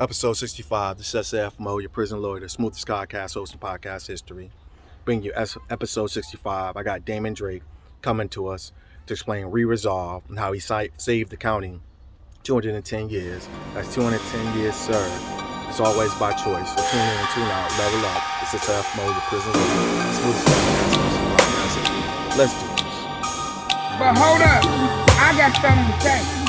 Episode 65, this is SF Mo, your prison lawyer, the smoothest podcast hosting podcast history. Bring you episode 65. I got Damon Drake coming to us to explain Re-Resolve and how he saved the county 210 years. That's 210 years served. It's always by choice. So tune in and tune out, level up. This is SF Mo, your prison lawyer, the smoothest podcast hosting podcast history. Let's do this. But hold up, I got something to say.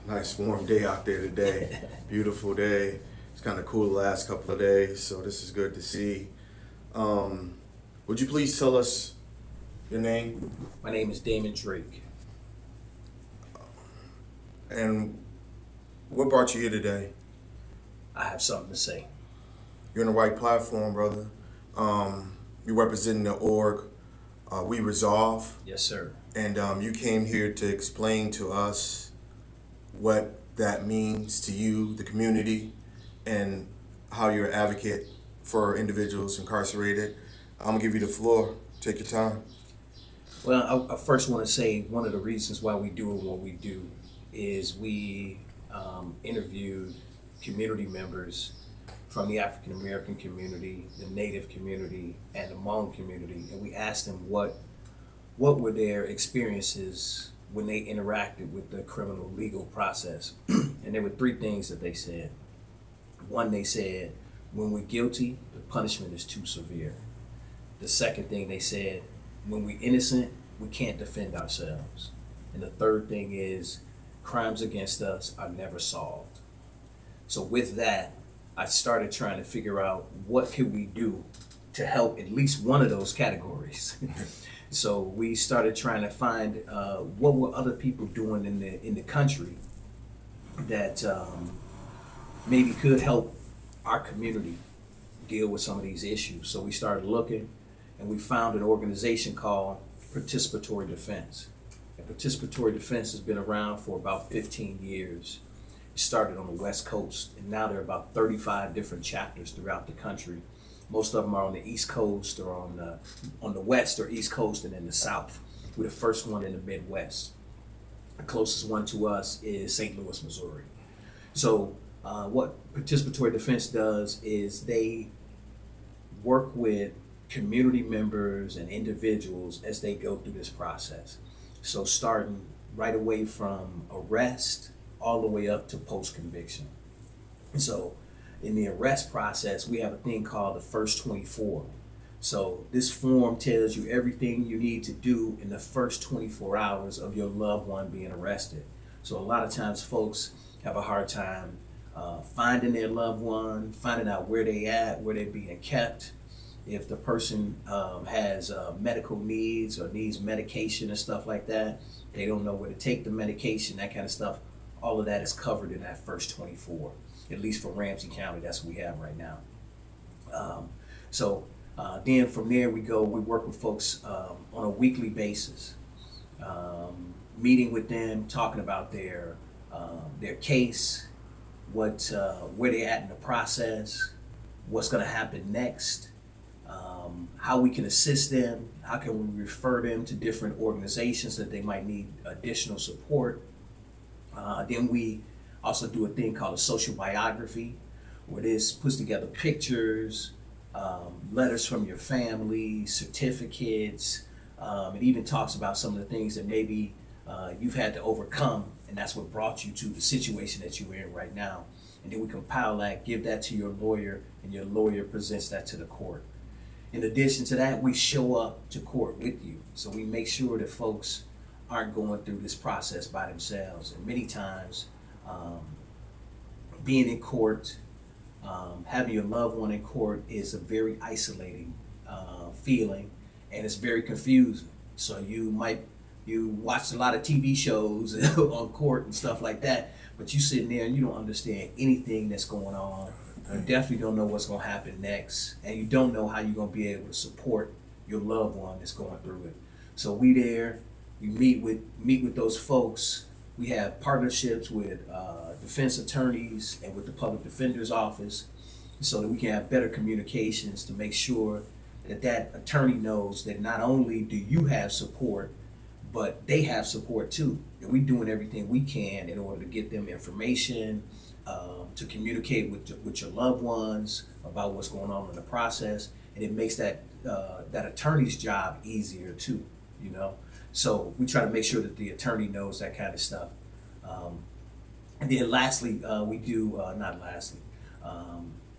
Nice warm day out there today. Beautiful day. It's kind of cool the last couple of days, so this is good to see. Would you please tell us your name? My name is Damon Drake. And what brought you here today? I have something to say. You're on the right platform, brother. You're representing the org, We Resolve. Yes, sir. And you came here to explain to us what that means to you, the community, and how you're an advocate for individuals incarcerated. I'm gonna give you the floor. Take your time. Well, I first want to say one of the reasons why we do what we do is we interviewed community members from the African American community, the Native community, and the Hmong community, and we asked them what were their experiences when they interacted with the criminal legal process. And there were three things that they said. One, they said, when we're guilty, the punishment is too severe. The second thing they said, when we're innocent, we can't defend ourselves. And the third thing is, crimes against us are never solved. So with that, I started trying to figure out what could we do to help at least one of those categories. So we started trying to find what were other people doing in the country that maybe could help our community deal with some of these issues. So we started looking, and we found an organization called Participatory Defense. And Participatory Defense has been around for about 15 years. It started on the West Coast, and now there are about 35 different chapters throughout the country. Most of them are on the East Coast or on the West or East Coast and in the South. We're the first one in the Midwest. The closest one to us is St. Louis, Missouri. So what Participatory Defense does is they work with community members and individuals as they go through this process. So starting right away from arrest all the way up to post-conviction. So in the arrest process, we have a thing called the first 24. So this form tells you everything you need to do in the first 24 hours of your loved one being arrested. So a lot of times folks have a hard time finding their loved one, finding out where they at, where they're being kept. If the person has medical needs or needs medication and stuff like that, they don't know where to take the medication, that kind of stuff. All of that is covered in that first 24. At least for Ramsey County, that's what we have right now. Then from there we work with folks on a weekly basis, meeting with them, talking about their case, where they're at in the process, what's gonna happen next, how we can assist them, how can we refer them to different organizations that they might need additional support. Then we also do a thing called a social biography, where this puts together pictures, letters from your family, certificates. It even talks about some of the things that maybe you've had to overcome, and that's what brought you to the situation that you're in right now. And then we compile that, give that to your lawyer, and your lawyer presents that to the court. In addition to that, we show up to court with you. So we make sure that folks aren't going through this process by themselves. And many times, being in court, having your loved one in court is a very isolating feeling, and it's very confusing. So you watch a lot of TV shows on court and stuff like that, but you sitting there and you don't understand anything that's going on. You definitely don't know what's going to happen next, and you don't know how you're going to be able to support your loved one that's going through it. So we meet with those folks. We have partnerships with defense attorneys and with the public defender's office, so that we can have better communications to make sure that attorney knows that not only do you have support, but they have support too. And we're doing everything we can in order to get them information, to communicate with your loved ones about what's going on in the process, and it makes that attorney's job easier too. So we try to make sure that the attorney knows that kind of stuff. And then lastly,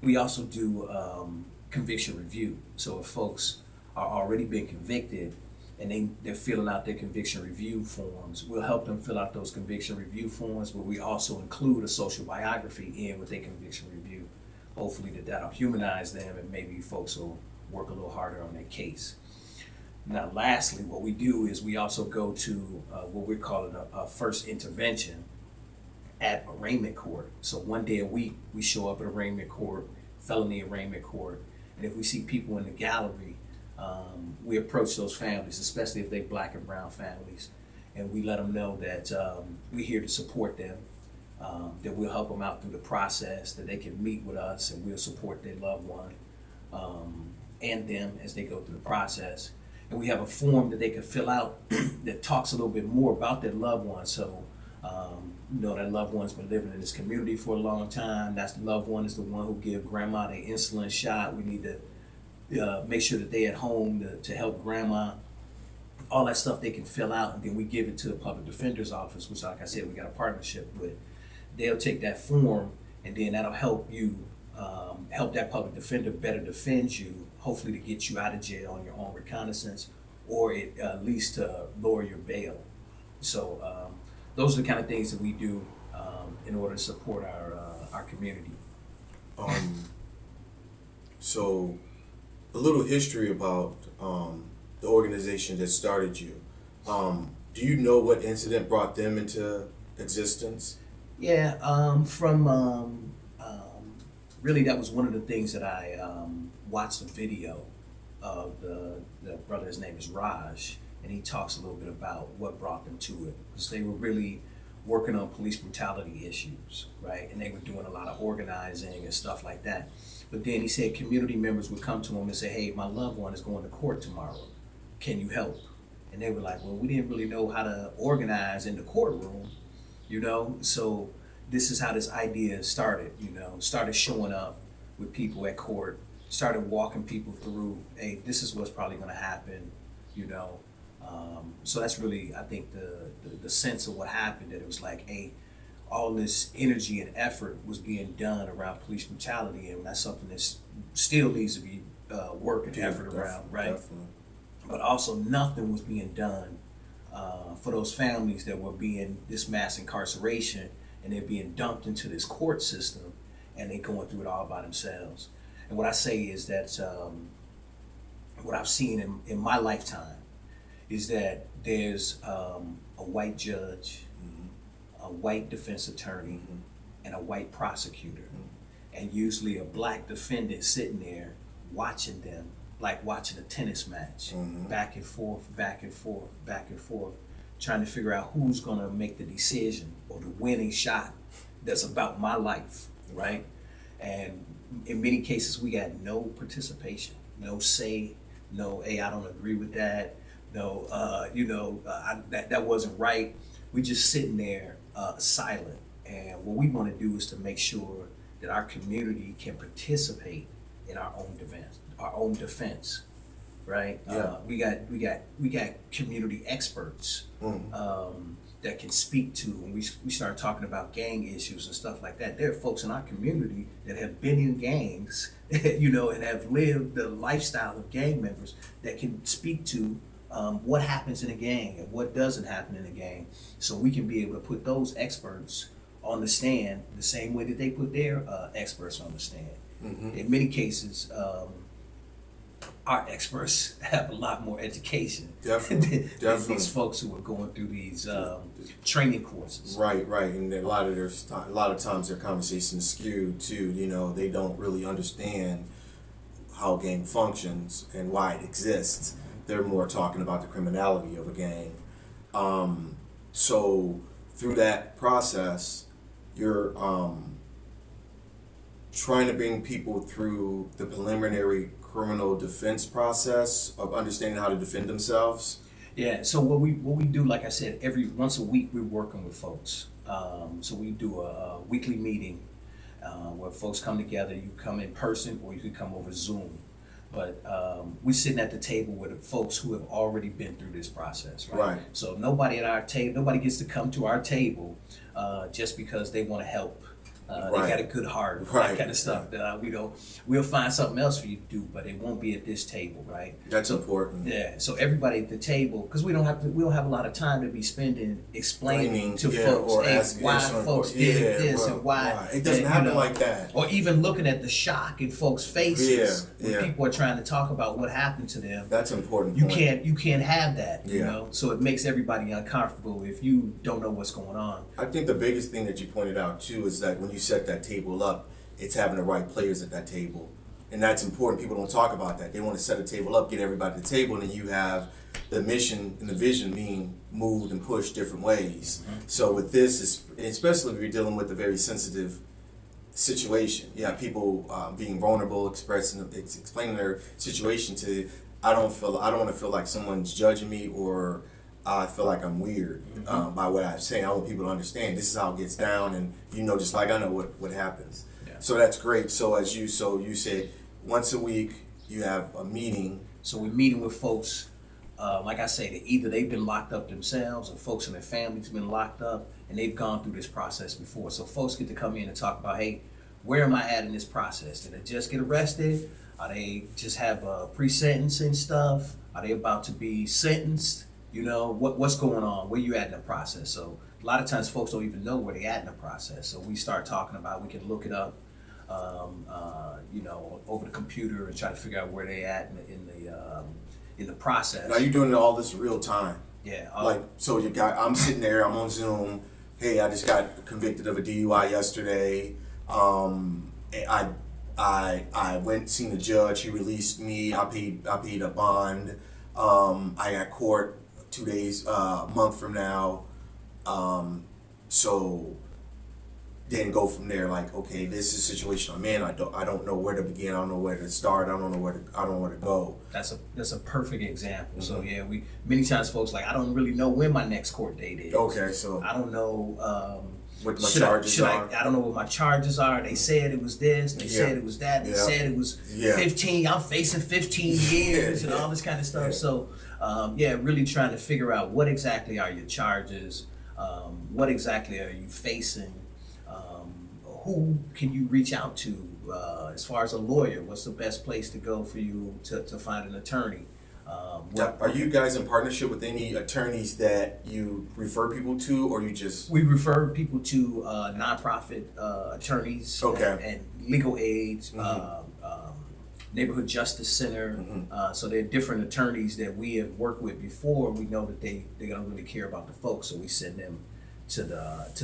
we also do conviction review. So if folks are already been convicted and they're filling out their conviction review forms, we'll help them fill out those conviction review forms, but we also include a social biography in with their conviction review. Hopefully that'll humanize them, and maybe folks will work a little harder on their case. Now, lastly, what we do is we also go to what we're calling a first intervention at arraignment court. So one day a week, we show up at arraignment court, felony arraignment court, and if we see people in the gallery, we approach those families, especially if they're Black and brown families, and we let them know that we're here to support them, that we'll help them out through the process, that they can meet with us and we'll support their loved one and them as they go through the process. And we have a form that they can fill out that talks a little bit more about their loved one. So, that loved one's been living in this community for a long time. That loved one is the one who gave grandma the insulin shot. We need to make sure that they're at home to help grandma. All that stuff they can fill out, and then we give it to the public defender's office, which, like I said, we got a partnership with. They'll take that form, and then that'll help you, help that public defender better defend you, hopefully to get you out of jail on your own recognizance, or at least to lower your bail. So those are the kind of things that we do in order to support our community. So a little history about the organization that started you. Do you know what incident brought them into existence? Yeah, really that was one of the things that I watched a video of the brother. His name is Raj, and he talks a little bit about what brought them to it, because they were really working on police brutality issues, right? And they were doing a lot of organizing and stuff like that. But then he said community members would come to him and say, "Hey, my loved one is going to court tomorrow. Can you help?" And they were like, "Well, we didn't really know how to organize in the courtroom, so this is how this idea started, started showing up with people at court, started walking people through, hey, this is what's probably going to happen, so that's really, I think, the sense of what happened, that it was like, hey, all this energy and effort was being done around police brutality, and that's something that still needs to be work and effort around, right? Definitely. But also nothing was being done for those families that were being this mass incarceration, and they're being dumped into this court system, and they're going through it all by themselves. And what I say is that what I've seen in my lifetime is that there's a white judge, a white defense attorney, and a white prosecutor, and usually a Black defendant sitting there watching them, like watching a tennis match, back and forth, back and forth, back and forth, trying to figure out who's gonna make the decision or the winning shot that's about my life, right? And in many cases, we got no participation, no say, no, hey, I don't agree with that, no, that wasn't right. We just sitting there silent. And what we want to do is to make sure that our community can participate in our own defense, right? Yeah. We got community experts that can speak to when we start talking about gang issues and stuff like that. There are folks in our community that have been in gangs, you know, and have lived the lifestyle of gang members that can speak to what happens in a gang and what doesn't happen in a gang. So we can be able to put those experts on the stand the same way that they put their experts on the stand. In many cases, our experts have a lot more education than these folks who are going through these training courses. Right, and a lot of times their conversation is skewed too. You know, they don't really understand how a gang functions and why it exists. They're more talking about the criminality of a gang. So through that process, you're trying to bring people through the preliminary criminal defense process of understanding how to defend themselves. Yeah. So what we do, like I said, every once a week we're working with folks. So we do a weekly meeting where folks come together. You come in person or you could come over Zoom. But we're sitting at the table with the folks who have already been through this process, right? So nobody at our table, nobody gets to come to our table just because they want to help. They got a good heart, that kind of stuff. We'll find something else for you to do, but it won't be at this table, right? That's important. Yeah. So everybody at the table, because we don't have a lot of time to be spending explaining to folks why folks did this and why it doesn't happen like that, or even looking at the shock in folks' faces when people are trying to talk about what happened to them. That's important. You can't have that, you know. So it makes everybody uncomfortable if you don't know what's going on. I think the biggest thing that you pointed out too is that when you set that table up, it's having the right players at that table, and that's important. People don't talk about that. They want to set a table up, get everybody at the table, and then you have the mission and the vision being moved and pushed different ways. So with this, especially if you're dealing with a very sensitive situation, you have people being vulnerable, explaining their situation to. I don't want to feel like someone's judging me or I feel like I'm weird by what I'm saying. I want people to understand this is how it gets down, and just like I know what happens. Yeah. So that's great. So you say once a week you have a meeting. So we're meeting with folks, like I say, that either they've been locked up themselves or folks in their families have been locked up and they've gone through this process before. So folks get to come in and talk about, hey, where am I at in this process? Did I just get arrested? Are they just have pre-sentencing stuff? Are they about to be sentenced? What's going on? Where you at in the process? So a lot of times folks don't even know where they at in the process. So we start talking about, we can look it up, over the computer and try to figure out where they at in the process. Now you're doing all this real time. Yeah. I'm sitting there, I'm on Zoom. Hey, I just got convicted of a DUI yesterday. I went seen the judge. He released me. I paid a bond. I got court 2 days, a month from now. So then go from there. Like, okay, this is the situation I'm in. I don't know where to begin. I don't know where to start. I don't know where to go. That's a perfect example. So yeah, many times folks like, I don't really know when my next court date is. Okay, so I don't know. What my charges are. I don't know what my charges are. They said it was this. They said it was that. They said it was 15. I'm facing 15 years and all this kind of stuff. Yeah. So, really trying to figure out what exactly are your charges. What exactly are you facing? Who can you reach out to as far as a lawyer? What's the best place to go for you to find an attorney? Are you guys in partnership with any attorneys that you refer people to, or you just? We refer people to nonprofit attorneys and legal aids, neighborhood justice center. So there are different attorneys that we have worked with before. We know that they don't really care about the folks, so we send them to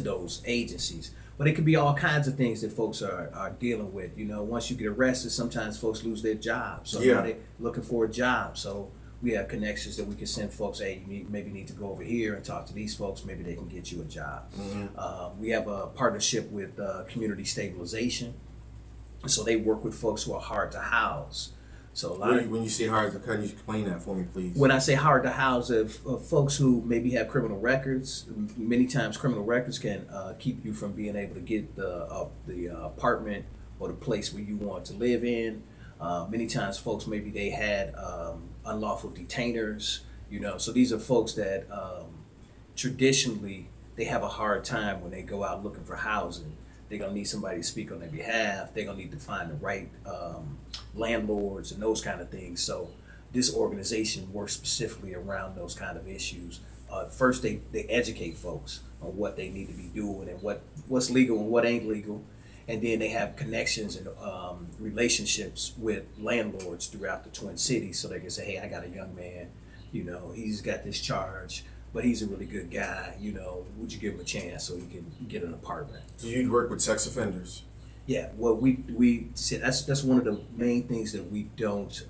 those agencies. But it could be all kinds of things that folks are dealing with. Once you get arrested, sometimes folks lose their jobs. So now they're looking for a job. So we have connections that we can send folks, hey, you maybe need to go over here and talk to these folks. Maybe they can get you a job. We have a partnership with Community Stabilization. So they work with folks who are hard to house. So when you say hard to, can you explain that for me, please? When I say hard to house, if folks who maybe have criminal records, many times criminal records can keep you from being able to get the apartment or the place where you want to live in. Many times folks, maybe they had unlawful detainers, so these are folks that traditionally they have a hard time when they go out looking for housing. They're gonna need somebody to speak on their behalf. They're gonna need to find the right landlords and those kind of things. So this organization works specifically around those kind of issues. First, they educate folks on what they need to be doing and what's legal and what ain't legal. And then they have connections and relationships with landlords throughout the Twin Cities, so they can say, hey, I got a young man, he's got this charge, but he's a really good guy, would you give him a chance so he can get an apartment? Do you work with sex offenders? Yeah, well, we said that's one of the main things that we don't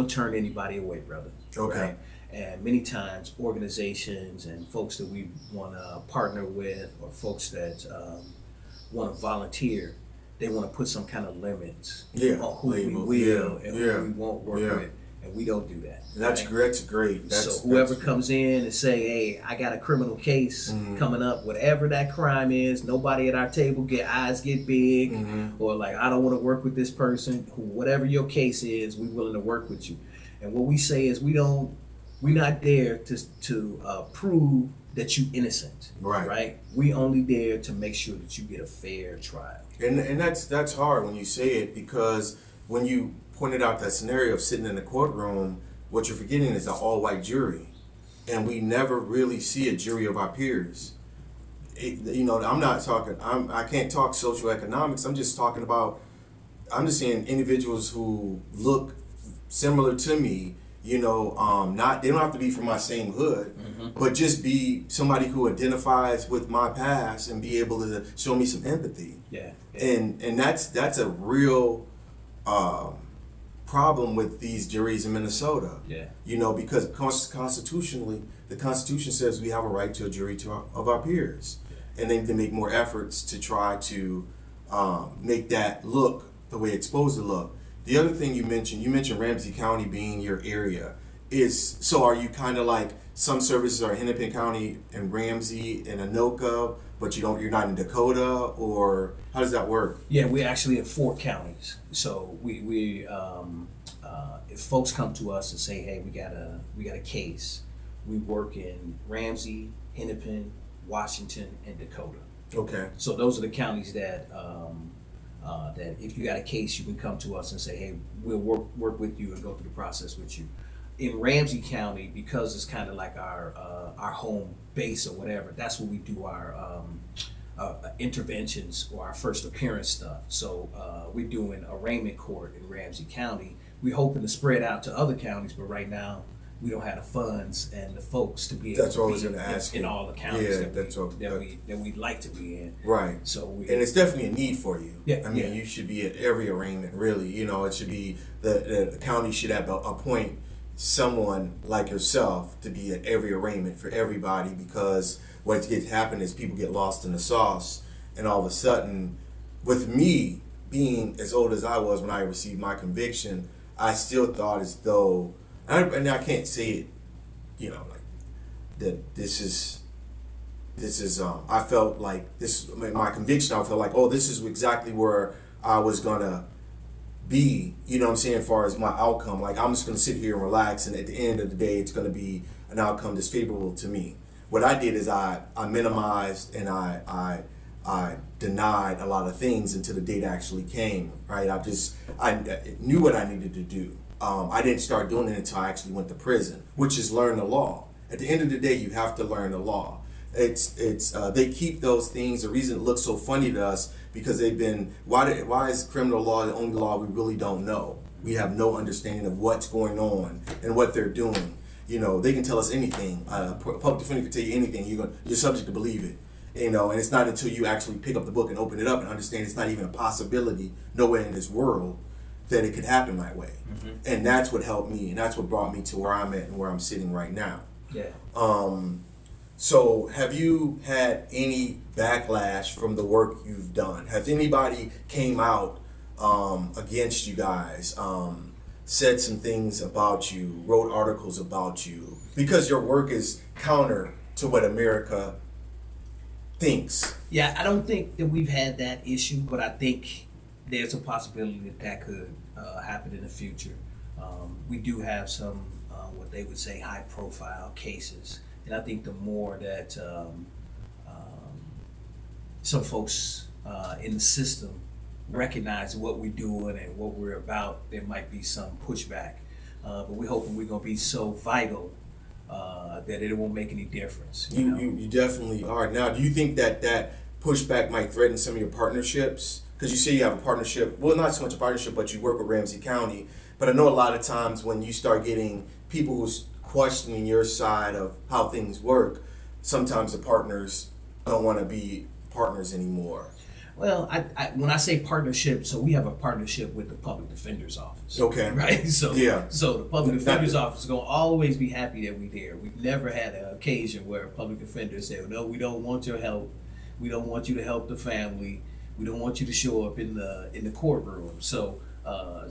turn anybody away, brother. Okay. Right? And many times organizations and folks that we want to partner with, or folks that want to volunteer, they want to put some kind of limits on who label. we will and who we won't work with, and we don't do that. That's right? great. That's great. So whoever comes in and say, hey, I got a criminal case coming up, whatever that crime is, nobody at our table eyes get big, or like, I don't want to work with this person, whatever your case is, we're willing to work with you. And what we say is we're not there to prove that you innocent, right? We only there to make sure that you get a fair trial. And that's hard when you say it, because when you pointed out that scenario of sitting in the courtroom, what you're forgetting is an all-white jury, and we never really see a jury of our peers. I'm not talking. I can't talk socioeconomics. I'm just talking about. I'm just saying individuals who look similar to me. They don't have to be from my same hood, but just be somebody who identifies with my past and be able to show me some empathy. Yeah. And that's a real problem with these juries in Minnesota. Yeah. Because constitutionally, the Constitution says we have a right to a jury of our peers, and they need to make more efforts to try to make that look the way it's supposed to look. The other thing you mentioned Ramsey County being your area. So are you kind of like some services are Hennepin County and Ramsey and Anoka, but you're not in Dakota, or how does that work? Yeah, we're actually in 4 counties. So we if folks come to us and say, hey, we got a case, we work in Ramsey, Hennepin, Washington, and Dakota. Okay. So those are the counties that that if you got a case, you can come to us and say, hey, we'll work with you and go through the process with you. In Ramsey County, because it's kind of like our home base or whatever, that's where we do our interventions or our first appearance stuff. So we're doing arraignment court in Ramsey County. We're hoping to spread out to other counties, but right now we don't have the funds and the folks to be able to be in all the counties that we'd like to be in. Right. So and it's definitely a need for you. Yeah. You should be at every arraignment, really. It should be the county should have appoint someone like yourself to be at every arraignment for everybody, because what gets happen is people get lost in the sauce, and all of a sudden, with me being as old as I was when I received my conviction, I still thought as though, and I can't say it, like that this is I felt like this, my conviction, I felt like, oh, this is exactly where I was gonna be, as far as my outcome. Like, I'm just gonna sit here and relax, and at the end of the day, it's gonna be an outcome that's favorable to me. What I did is I minimized and I denied a lot of things until the date actually came, right? I knew what I needed to do. I didn't start doing it until I actually went to prison, which is learn the law. At the end of the day, you have to learn the law. They keep those things. The reason it looks so funny to us, because why is criminal law the only law we really don't know? We have no understanding of what's going on and what they're doing. They can tell us anything. A public defender can tell you anything. You're subject to believe it. And it's not until you actually pick up the book and open it up and understand it's not even a possibility nowhere in this world that it could happen that way. Mm-hmm. And that's what helped me, and that's what brought me to where I'm at and where I'm sitting right now. Yeah. So have you had any backlash from the work you've done? Has anybody came out against you guys, said some things about you, wrote articles about you, because your work is counter to what America thinks? Yeah, I don't think that we've had that issue, but I think there's a possibility that could happen in the future. We do have some what they would say high profile cases, and I think the more that some folks in the system recognize what we're doing and what we're about, there might be some pushback. But we're hoping we're going to be so vital that it won't make any difference. You definitely are. Now, do you think that pushback might threaten some of your partnerships? Because you say you have a partnership, well, not so much a partnership, but you work with Ramsey County. But I know a lot of times when you start getting people who's questioning your side of how things work, sometimes the partners don't want to be partners anymore. Well, when I say partnership, so we have a partnership with the Public Defender's Office. Okay. Right? So the Public Defender's Office is going to always be happy that we're there. We've never had an occasion where a public defender said, no, we don't want your help. We don't want you to help the family. We don't want you to show up in the courtroom. So I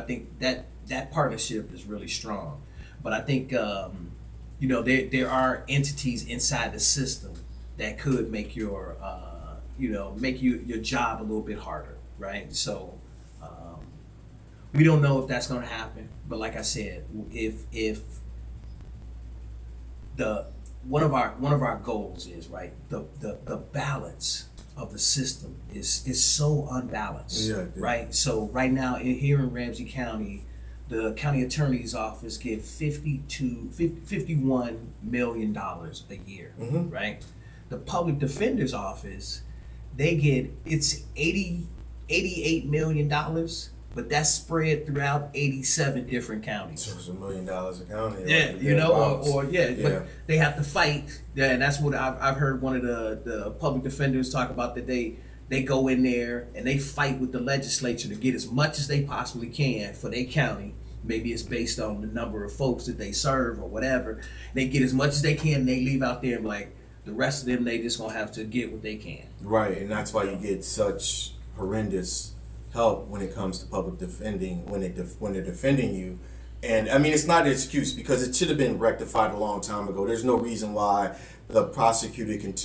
think that partnership is really strong. But I think there are entities inside the system that could make your your job a little bit harder, right? So we don't know if that's going to happen, but like I said, if one of our goals is, right, the balance of the system is so unbalanced, right? So right now here in Ramsey County, the county attorney's office gives $51 million a year, right? The public defender's office, they get, it's $88 million, but that's spread throughout 87 different counties. So it's $1 million a county. Yeah, but they have to fight. Yeah, and that's what I've heard one of the public defenders talk about, that they go in there and they fight with the legislature to get as much as they possibly can for their county. Maybe it's based on the number of folks that they serve or whatever. They get as much as they can, and they leave out there and like, the rest of them, they just gonna have to get what they can. Right, and that's why you get such horrendous help when it comes to public defending, when they're defending you. And I mean, it's not an excuse, because it should have been rectified a long time ago. There's no reason why the prosecutor can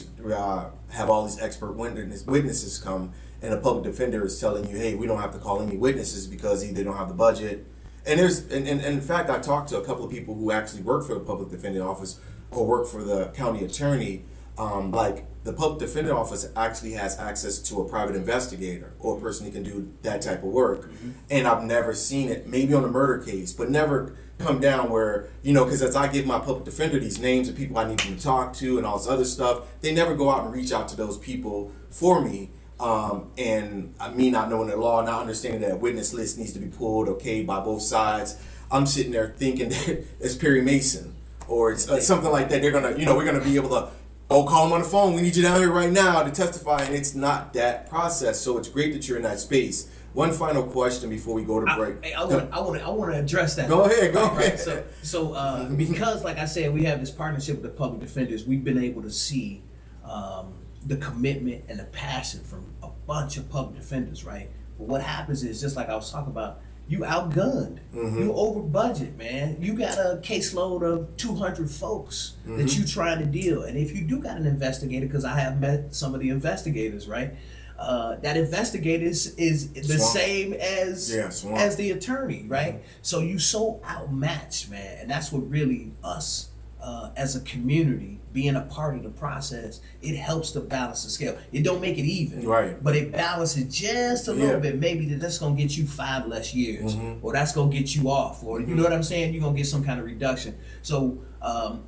have all these expert witnesses come, and a public defender is telling you, hey, we don't have to call any witnesses because either they don't have the budget. And in fact, I talked to a couple of people who actually work for the public defender office or work for the county attorney. Like the public defender office actually has access to a private investigator or a person who can do that type of work. And I've never seen it, maybe on a murder case, but never come down where, because as I give my public defender these names of people I need them to talk to and all this other stuff, they never go out and reach out to those people for me. And me not knowing the law, not understanding that a witness list needs to be pulled, okay, by both sides, I'm sitting there thinking that it's Perry Mason or it's something like that. They're gonna, we're gonna be able to, call him on the phone. We need you down here right now to testify, and it's not that process. So it's great that you're in that space. One final question before we go to break. I want to address that. Go ahead. So because, like I said, we have this partnership with the public defenders, we've been able to see the commitment and the passion from a bunch of public defenders, right? But what happens is, just like I was talking about, you outgunned, you over budget, man. You got a caseload of 200 folks that you trying to deal. And if you do got an investigator, because I have met some of the investigators, right? That investigator is the same as the attorney, right? So you so outmatched, man. And that's what really us as a community, being a part of the process, it helps to balance the scale. It don't make it even, right? But it balances just a little bit. Maybe that's gonna get you 5 less years, or that's gonna get you off, or you know what I'm saying? You're gonna get some kind of reduction. So I've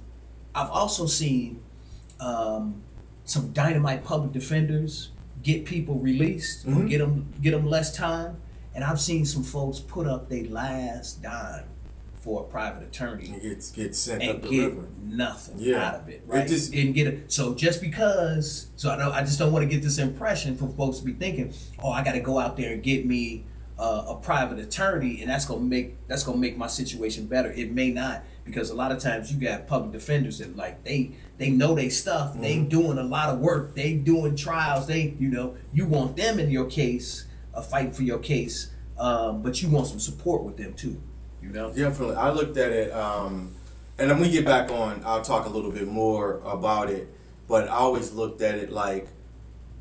also seen some dynamite public defenders get people released, or get them less time, and I've seen some folks put up their last dime for a private attorney, get sent up the river, nothing out of it, right? Didn't get it. So just because, I just don't want to get this impression for folks to be thinking, I got to go out there and get me a private attorney, and that's gonna make my situation better. It may not, because a lot of times you got public defenders that they know they stuff, they doing a lot of work, they doing trials, you want them in your case, fighting for your case, but you want some support with them too. Definitely. I looked at it, and when we get back on, I'll talk a little bit more about it, but I always looked at it like,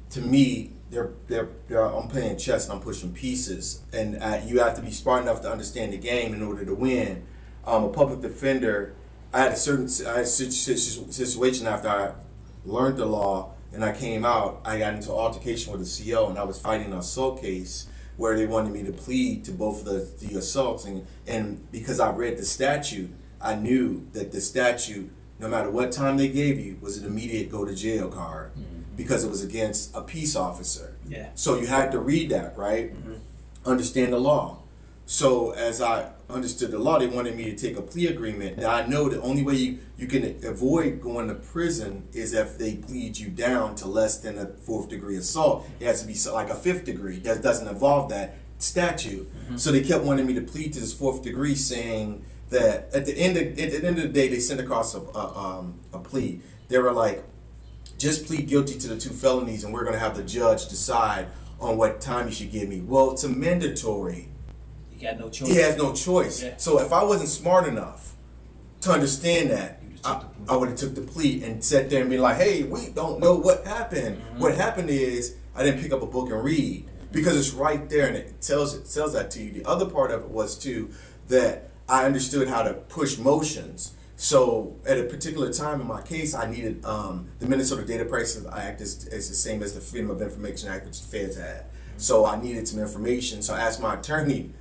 to me, I'm playing chess and I'm pushing pieces, and you have to be smart enough to understand the game in order to win. A public defender, I had a situation after I learned the law and I came out. I got into an altercation with a CO, and I was fighting an assault case where they wanted me to plead to both the assaults, and because I read the statute, I knew that the statute, no matter what time they gave you, was an immediate go to jail card because it was against a peace officer. Yeah. So you had to read that, right? Understand the law. So as I understood the law, they wanted me to take a plea agreement. Now I know the only way you can avoid going to prison is if they plead you down to less than a 4th degree assault. It has to be like a 5th degree. That doesn't involve that statute. So they kept wanting me to plead to this 4th degree, saying that at the end of the day, they sent across a plea. They were like, just plead guilty to the 2 felonies, and we're going to have the judge decide on what time you should give me. Well, it's a mandatory. You got no choice. He has no choice. Yeah. So if I wasn't smart enough to understand that, I would have took the plea and sat there and be like, hey, we don't know what happened. What happened is I didn't pick up a book and read, because it's right there and it tells that to you. The other part of it was too that I understood how to push motions. So at a particular time in my case, I needed the Minnesota Data Privacy Act is the same as the Freedom of Information Act, which the feds had. So I needed some information. So I asked my attorney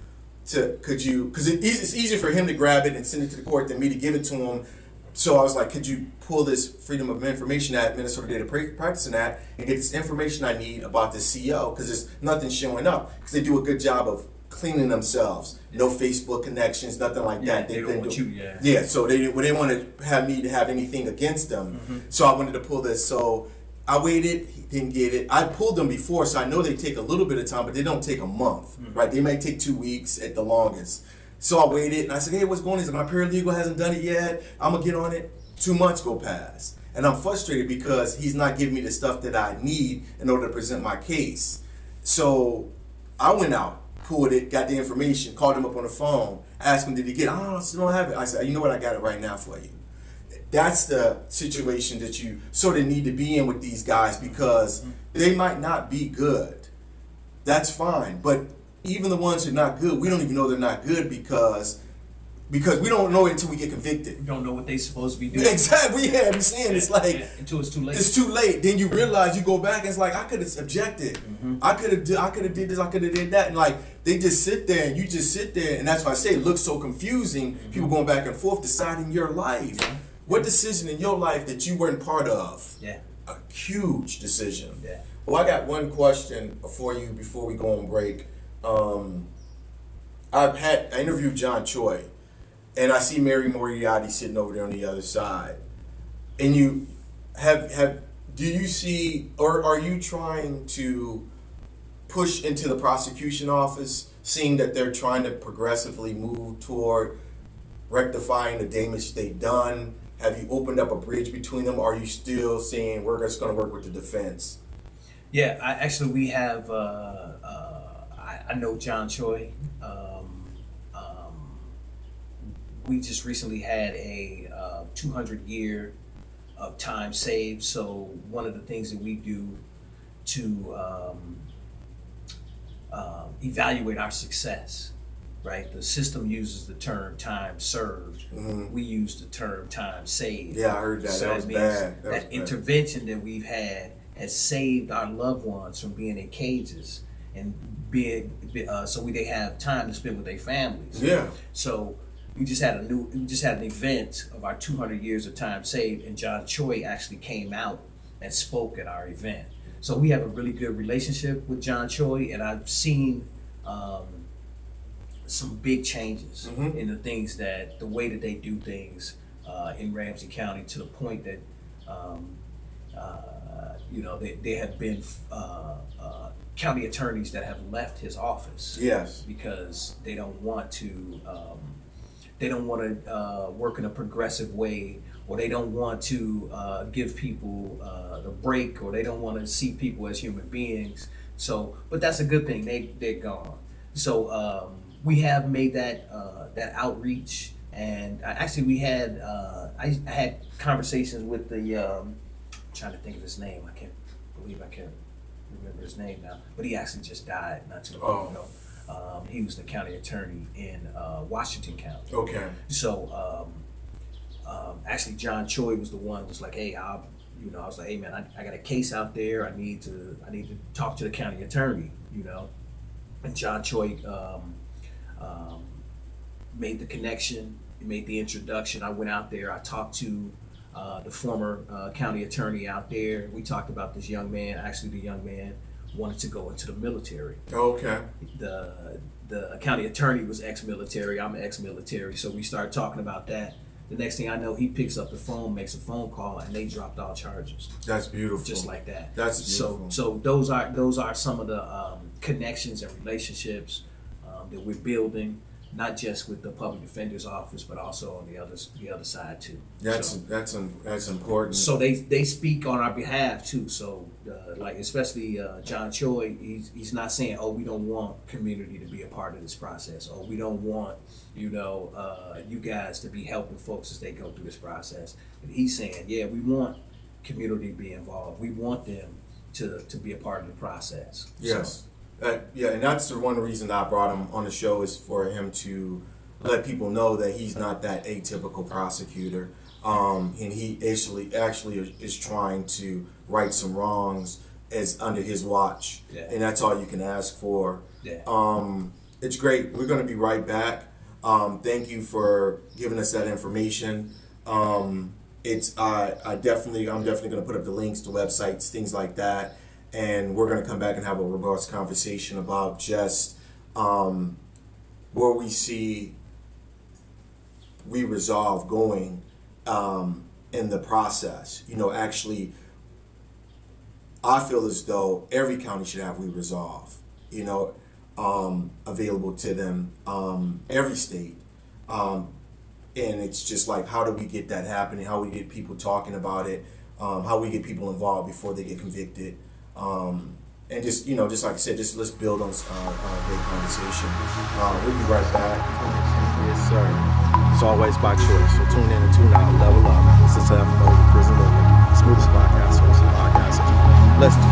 because it's easier for him to grab it and send it to the court than me to give it to him. So I was like, could you pull this Freedom of Information Act, Minnesota Data Privacy Act, and get this information I need about this CO? Because there's nothing showing up. Because they do a good job of cleaning themselves. No Facebook connections, nothing like that. They don't want you, Yeah, so they want to have me to have anything against them. So I wanted to pull this. So I waited, he didn't get it. I pulled them before, so I know they take a little bit of time, but they don't take a month, right? They might take 2 weeks at the longest. So I waited, and I said, hey, what's going on? He said, my paralegal hasn't done it yet. I'm going to get on it. 2 months go past. And I'm frustrated because he's not giving me the stuff that I need in order to present my case. So I went out, pulled it, got the information, called him up on the phone, asked him, did he get it? Oh, I still don't have it. I said, you know what? I got it right now for you. That's the situation that you sort of need to be in with these guys, because they might not be good. That's fine. But even the ones who are not good, we don't even know they're not good because we don't know it until we get convicted. You don't know what they're supposed to be doing. Exactly. Yeah, I'm saying it's like until it's too late. It's too late. Then you realize, you go back and it's like, I could have objected. I could have did this. I could have did that. And like they just sit there and you just sit there, and that's why I say it looks so confusing. People going back and forth deciding your life. What decision in your life that you weren't part of? Yeah. A huge decision. Yeah. Well, I got one question for you before we go on break. I interviewed John Choi, and I see Mary Moriarty sitting over there on the other side. And you do you see, or are you trying to push into the prosecution office, seeing that they're trying to progressively move toward rectifying the damage they've done? Have you opened up a bridge between them? Or are you still saying we're just going to work with the defense? Yeah, we have. I know John Choi. We just recently had a 200-year of time saved. So one of the things that we do to evaluate our success, right? The system uses the term time served. We use the term time saved. Yeah, I heard that. So that was means bad. that intervention that we've had has saved our loved ones from being in cages and they have time to spend with their families. Yeah. So we just had an event of our 200 years of time saved, and John Choi actually came out and spoke at our event. So we have a really good relationship with John Choi, and I've seen some big changes in the way that they do things in Ramsey County, to the point that there have been county attorneys that have left his office. Yes. Because they don't want to work in a progressive way, or they don't want to give people the break, or they don't want to see people as human beings. So, but that's a good thing. They're gone. So we have made that outreach, and actually we had I had conversations with the I'm trying to think of his name. I can't believe I can't remember his name now, but he actually just died not too long ago. He was the county attorney in Washington County. Okay. So actually, John Choi was the one who was like, "Hey, I was like, hey man, I got a case out there. I need to talk to the county attorney, And John Choi made the connection, made the introduction. I went out there. I talked to the former county attorney out there. We talked about this young man. Actually, the young man wanted to go into the military. Okay. The county attorney was ex-military. I'm ex-military. So we started talking about that. The next thing I know, he picks up the phone, makes a phone call, and they dropped all charges. That's beautiful. Just like that. That's beautiful. So those are some of the connections and relationships that we're building, not just with the public defender's office, but also on the other side too. That's important. So they speak on our behalf too. So like especially John Choi, he's not saying, oh, we don't want community to be a part of this process, or we don't want you guys to be helping folks as they go through this process. And he's saying, yeah, we want community to be involved. We want them to be a part of the process. Yes. And that's the one reason I brought him on the show, is for him to let people know that he's not that atypical prosecutor, and he actually is trying to right some wrongs as under his watch, and that's all you can ask for. It's great. We're going to be right back. Thank you for giving us that information. I'm definitely going to put up the links to websites, things like that. And we're going to come back and have a robust conversation about just where we see We Resolve going in the process. Actually, I feel as though every county should have We Resolve, available to them, every state. And it's just like, how do we get that happening? How we get people talking about it? How we get people involved before they get convicted? And just like I said, let's build on this great conversation. We'll be right back. Yes, sir. It's always by choice. So tune in and tune out. Level up. This is FMO, Prison Living, smoothest podcast, hosted podcast. Let's do it.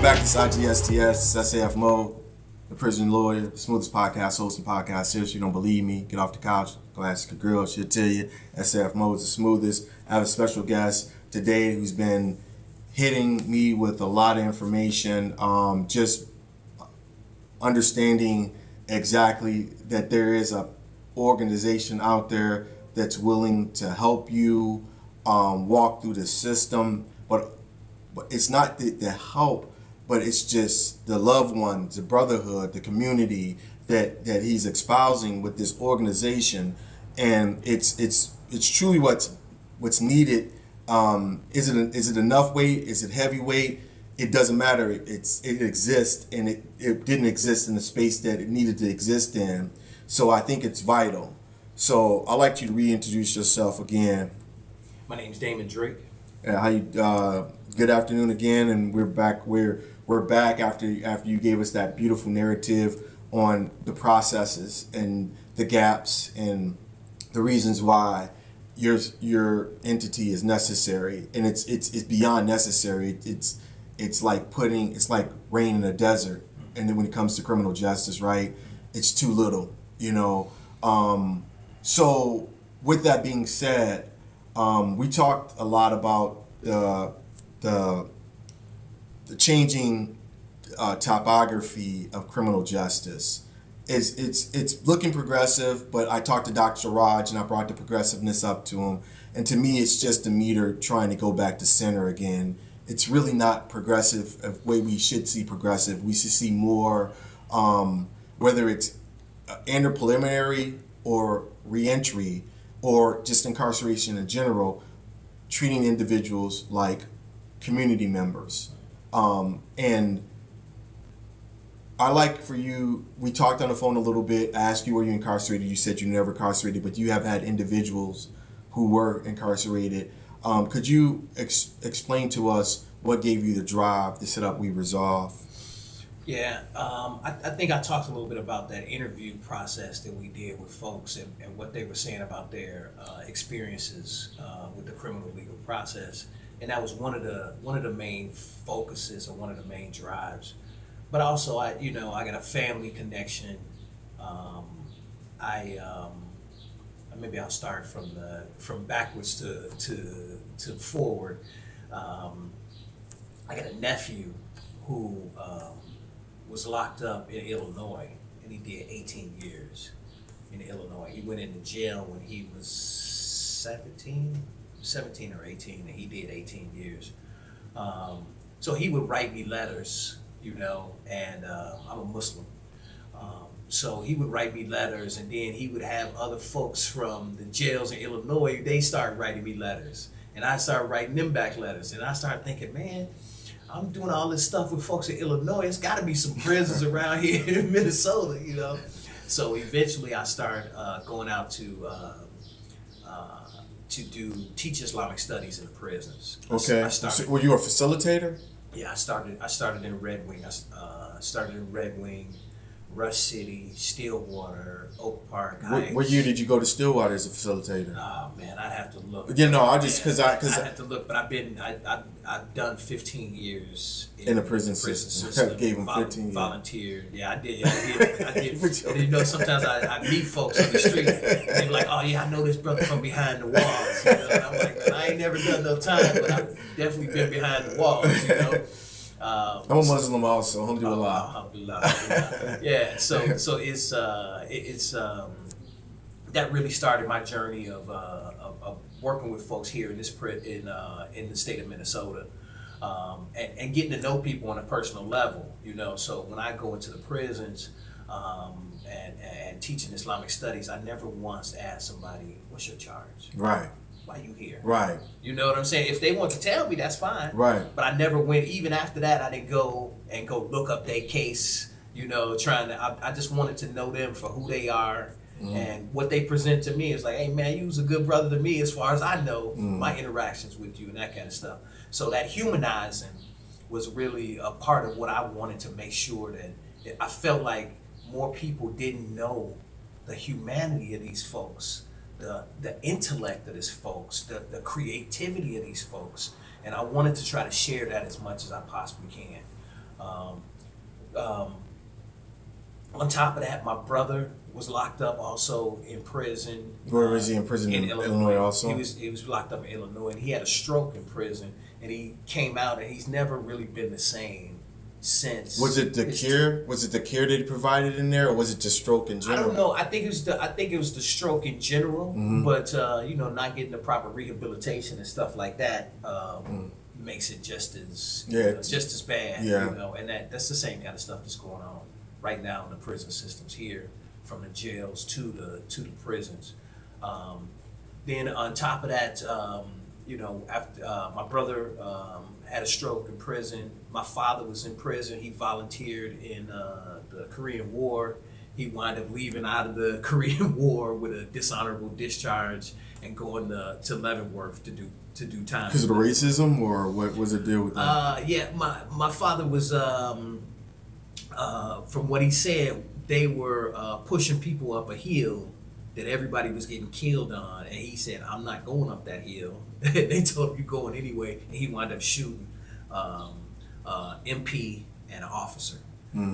Back to SIGSTS, it's SAFMO, the prison lawyer, the smoothest podcast, hosting podcast. Seriously, you don't believe me, get off the couch, go ask your girl, she'll tell you. SAFMO is the smoothest. I have a special guest today who's been hitting me with a lot of information, just understanding exactly that there is a organization out there that's willing to help you walk through the system, but it's not the help, but it's just the loved ones, the brotherhood, the community that he's espousing with this organization, and it's truly what's needed. Is it enough weight? Is it heavy weight? It doesn't matter. It exists, and it didn't exist in the space that it needed to exist in. So I think it's vital. So I'd like you to reintroduce yourself again. My name's Damon Drake. How you? Good afternoon again, and we're back. We're back after you gave us that beautiful narrative on the processes and the gaps and the reasons why your entity is necessary, and it's beyond necessary. It's like rain in a desert, and then when it comes to criminal justice, right, it's too little, So with that being said, we talked a lot about the changing topography of criminal justice. It's looking progressive, but I talked to Dr. Raj and I brought the progressiveness up to him, and to me it's just a meter trying to go back to center again. It's really not progressive the way we should see progressive. We should see more, whether it's preliminary or reentry or just incarceration in general, treating individuals like community members. And I like for you, we talked on the phone a little bit, I asked you, were you incarcerated? You said you never incarcerated, but you have had individuals who were incarcerated. Could you explain to us what gave you the drive to set up We Resolve? Yeah, I think I talked a little bit about that interview process that we did with folks and what they were saying about their experiences with the criminal legal process, and that was one of the main focuses or one of the main drives. But also, I got a family connection. Maybe I'll start from backwards to forward. I got a nephew who was locked up in Illinois, and he did 18 years in Illinois. He went into jail when he was 17 or 18, and he did 18 years. So he would write me letters, and I'm a Muslim. So he would write me letters, and then he would have other folks from the jails in Illinois, they started writing me letters. And I started writing them back letters. And I started thinking, man, I'm doing all this stuff with folks in Illinois. It's got to be some prisons around here in Minnesota, So eventually I started going out to teach Islamic studies in the prisons. Okay. So were you a facilitator? Yeah, I started in Red Wing. I started in Red Wing, Rush City, Stillwater, Oak Park. What year did you go to Stillwater as a facilitator? Oh man, I'd have to look. I have to look, but I've done 15 years in the prison system. Gave them 15 years. Volunteered. Yeah, I did. And, sometimes I meet folks on the street, and they're like, "Oh yeah, I know this brother from behind the walls." And I'm like, man, I ain't never done no time, but I've definitely been behind the walls. I'm a Muslim also. Alhamdulillah. Alhamdulillah. Yeah. So it's that really started my journey of working with folks here in in the state of Minnesota, and getting to know people on a personal level. So when I go into the prisons and teaching Islamic studies, I never once asked somebody, "What's your charge?" Right. Why you here? Right. You know what I'm saying? If they want to tell me, that's fine. Right. But I never went, even after that, I didn't go look up their case, I just wanted to know them for who they are. And what they present to me is like, hey man, you was a good brother to me as far as I know, my interactions with you and that kind of stuff. So that humanizing was really a part of what I wanted to make sure that I felt like more people didn't know the humanity of these folks, the intellect of these folks, the creativity of these folks, and I wanted to try to share that as much as I possibly can. On top of that, my brother was locked up also in prison. Where was he in prison? In Illinois also? He was locked up in Illinois, and he had a stroke in prison, and he came out, and he's never really been the same since. Was it the care? Was it the care that he provided in there, or was it just stroke in general? I don't know. I think it was the stroke in general, but not getting the proper rehabilitation and stuff like that makes it just as bad. Yeah. And that's the same kind of stuff that's going on right now in the prison systems here, from the jails to the prisons. Then on top of that, after my brother had a stroke in prison, my father was in prison. He volunteered in the Korean War. He wound up leaving out of the Korean War with a dishonorable discharge and going to Leavenworth to do time. Because of the racism, or what was the deal with that? Yeah, my father was, from what he said, they were pushing people up a hill that everybody was getting killed on, and he said, "I'm not going up that hill." They told him, "You're going anyway," and he wound up shooting MP and an officer.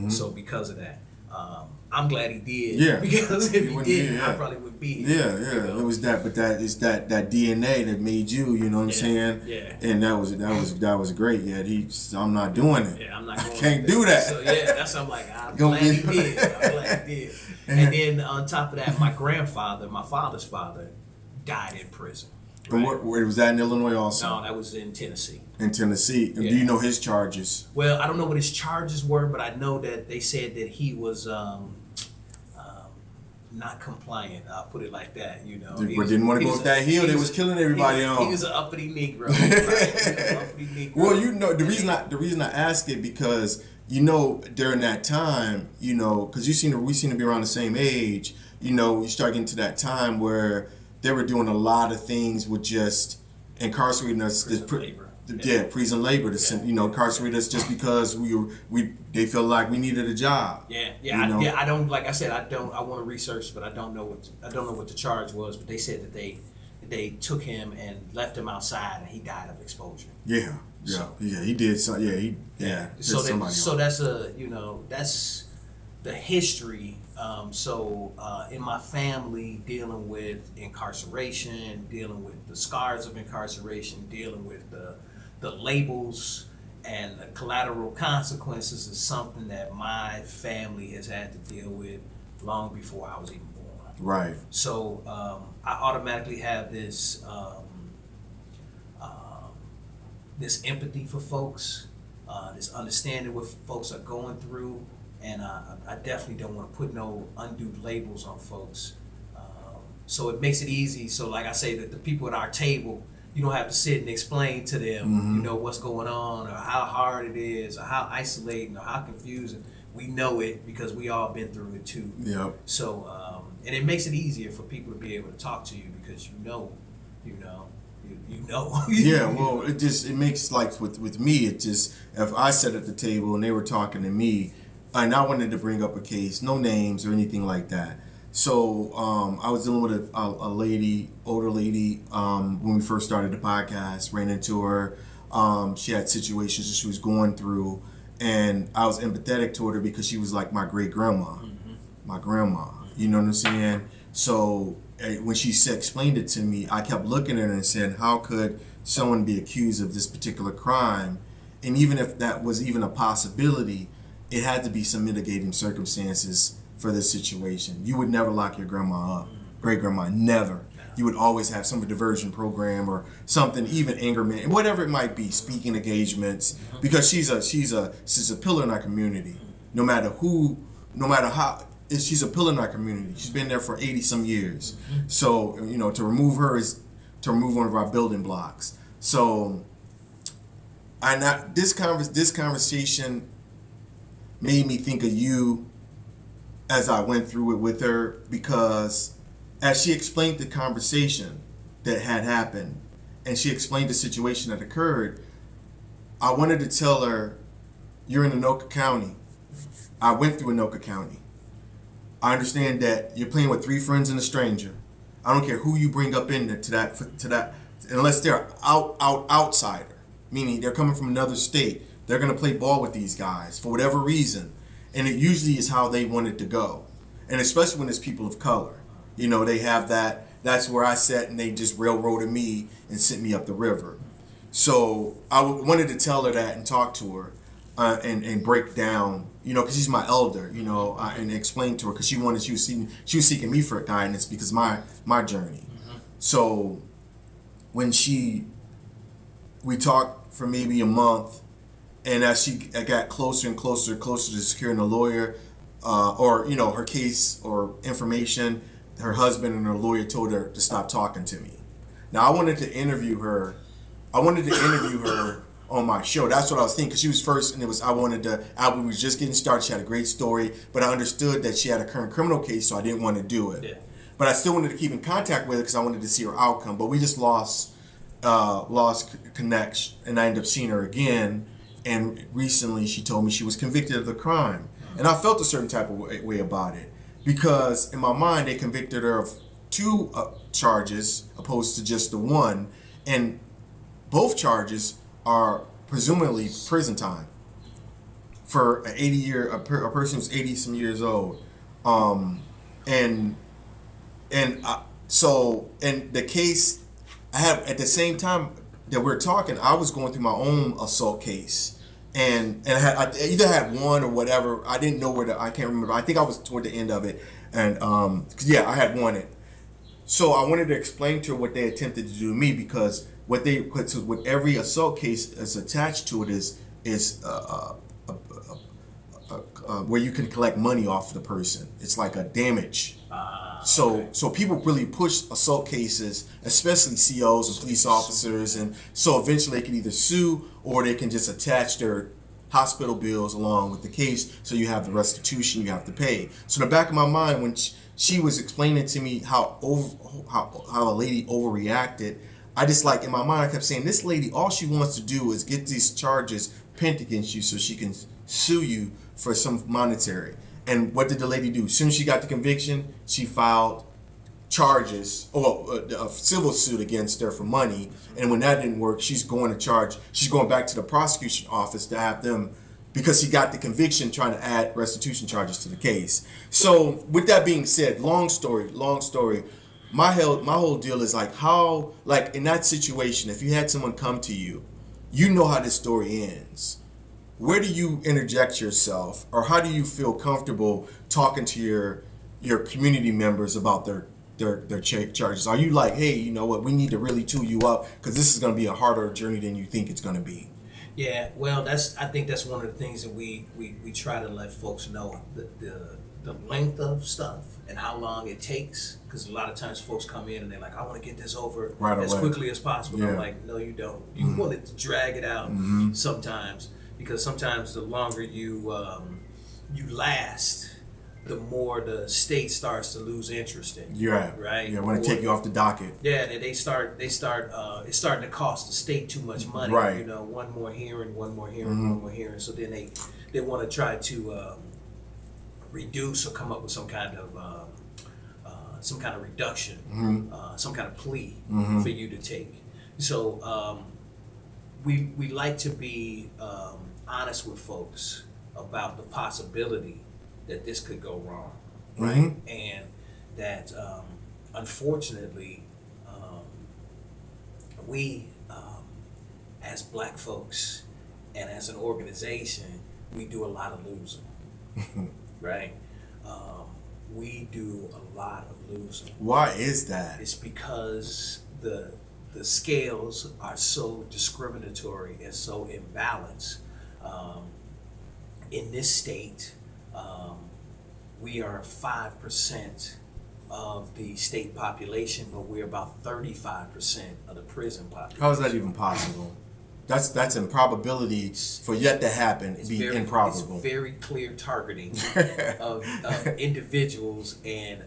So because of that, I'm glad he did. Yeah. Because if he didn't, yeah. I probably would be here. Yeah. It was that, but that is that DNA that made you. You know what I'm saying? Yeah. And that was great. Yeah. I'm not doing it. Yeah, I'm not going I can't do that. So yeah, that's I'm like, I'm glad he did. I'm glad he did. And then on top of that, my father's father, died in prison. Right? And where was that in Illinois also? No, that was in Tennessee. In Tennessee. And Yeah. do you know his charges? Well, I don't know what his charges were, but I know that they said that he was not compliant. I'll put it like that. But didn't want to go up that hill. They was killing everybody on. He was an uppity Negro. Right? Well, the reason I ask it because during that time, because we seem to be around the same age. You start getting to that time where they were doing a lot of things with just incarcerating us, prison labor, incarcerate us just because they feel like we needed a job. I don't, like I said, I want to research, but I don't know what the charge was. But they said that they took him and left him outside, and he died of exposure. He did. So that's that's the history. In my family, dealing with incarceration, dealing with the scars of incarceration, dealing with the labels and the collateral consequences is something that my family has had to deal with long before I was even born. Right. So I automatically have this this empathy for folks, this understanding what folks are going through, and I definitely don't want to put no undue labels on folks. So it makes it easy. So like I say, that the people at our table, you don't have to sit and explain to them, what's going on, or how hard it is, or how isolating, or how confusing. We know it because we all been through it too. Yep. So and it makes it easier for people to be able to talk to you because you know. Yeah, well, it makes, like with me, it just, if I sat at the table and they were talking to me, and I wanted to bring up a case, no names or anything like that. So I was dealing with a lady, older lady, when we first started the podcast, ran into her. She had situations that she was going through, and I was empathetic toward her because she was like my great grandma, my grandma. You know what I'm saying? So when she explained it to me, I kept looking at her and saying, how could someone be accused of this particular crime? And even if that was even a possibility, it had to be some mitigating circumstances for this situation. You would never lock your grandma up, great grandma, never. You would always have some diversion program or something, even anger management, whatever it might be, speaking engagements, because she's a pillar in our community. No matter how, she's a pillar in our community. She's been there for 80 some years. So, to remove her is to remove one of our building blocks. So, this conversation made me think of you as I went through it with her, because as she explained the conversation that had happened and she explained the situation that occurred, I wanted to tell her, you're in Anoka County. I went through Anoka County. I understand that you're playing with 3 friends and a stranger. I don't care who you bring up in there to that, unless they're outsider, meaning they're coming from another state. They're going to play ball with these guys for whatever reason. And it usually is how they want it to go. And especially when it's people of color. They have that. That's where I sat, and they just railroaded me and sent me up the river. So I wanted to tell her that and talk to her and break down, because she's my elder, and explain to her, because she was seeking me for guidance because my journey. So when we talked for maybe a month, and as she got closer and closer to securing a lawyer, or her case or information, her husband and her lawyer told her to stop talking to me. Now I wanted to interview her. On my show. That's what I was thinking, because she was first, and we was just getting started. She had a great story, but I understood that she had a current criminal case, so I didn't want to do it. Yeah. But I still wanted to keep in contact with her because I wanted to see her outcome. But we just lost connection, and I ended up seeing her again. And recently, she told me she was convicted of the crime, and I felt a certain type of way about it, because in my mind they convicted her of 2 charges opposed to just the one, and both charges are presumably prison time for a person who's 80 some years old, and the case I have at the same time that we're talking, I was going through my own assault case, and I either had one or whatever. I didn't know I can't remember. I think I was toward the end of it, and I had won it. So I wanted to explain to her what they attempted to do to me, because what every assault case is attached to it is where you can collect money off the person. It's like a damage. So people really push assault cases, especially COs and police officers, and so eventually they can either sue or they can just attach their hospital bills along with the case, so you have the restitution you have to pay. So in the back of my mind, when she was explaining to me how a lady overreacted, I just like, in my mind, I kept saying, this lady, all she wants to do is get these charges pinned against you so she can sue you for some monetary. And what did the lady do? As soon as she got the conviction, she filed charges, or a civil suit against her for money. And when that didn't work, she's going back to the prosecution office to have them, because he got the conviction, trying to add restitution charges to the case. So with that being said, long story, my whole deal is like, how, like in that situation, if you had someone come to you, you know how this story ends. Where do you interject yourself, or how do you feel comfortable talking to your community members about their charges? Are you like, hey, you know what, we need to really tool you up because this is going to be a harder journey than you think it's going to be? Yeah, well, I think that's one of the things that we try to let folks know, the length of stuff and how long it takes, because a lot of times folks come in and they're like, I want to get this over as quickly as possible. Yeah. I'm like, no, you don't. You want to drag it out sometimes, because sometimes the longer you last, the more the state starts to lose interest in you. Yeah. Right. Yeah. Want to take you off the docket. Yeah. And it's starting to cost the state too much money. Right. You know, one more hearing. So then they want to try to reduce or come up with some kind of reduction, some kind of plea for you to take. So we like to be honest with folks about the possibility that this could go wrong, right? And that unfortunately we as black folks and as an organization, we do a lot of losing. Right? We do a lot of losing. Why is that? It's because the scales are so discriminatory and so imbalanced. In this state, we are 5% of the state population, but we're about 35% of the prison population. How is that even possible? That's improbability for yet to happen. It's improbable. It's very clear targeting of individuals and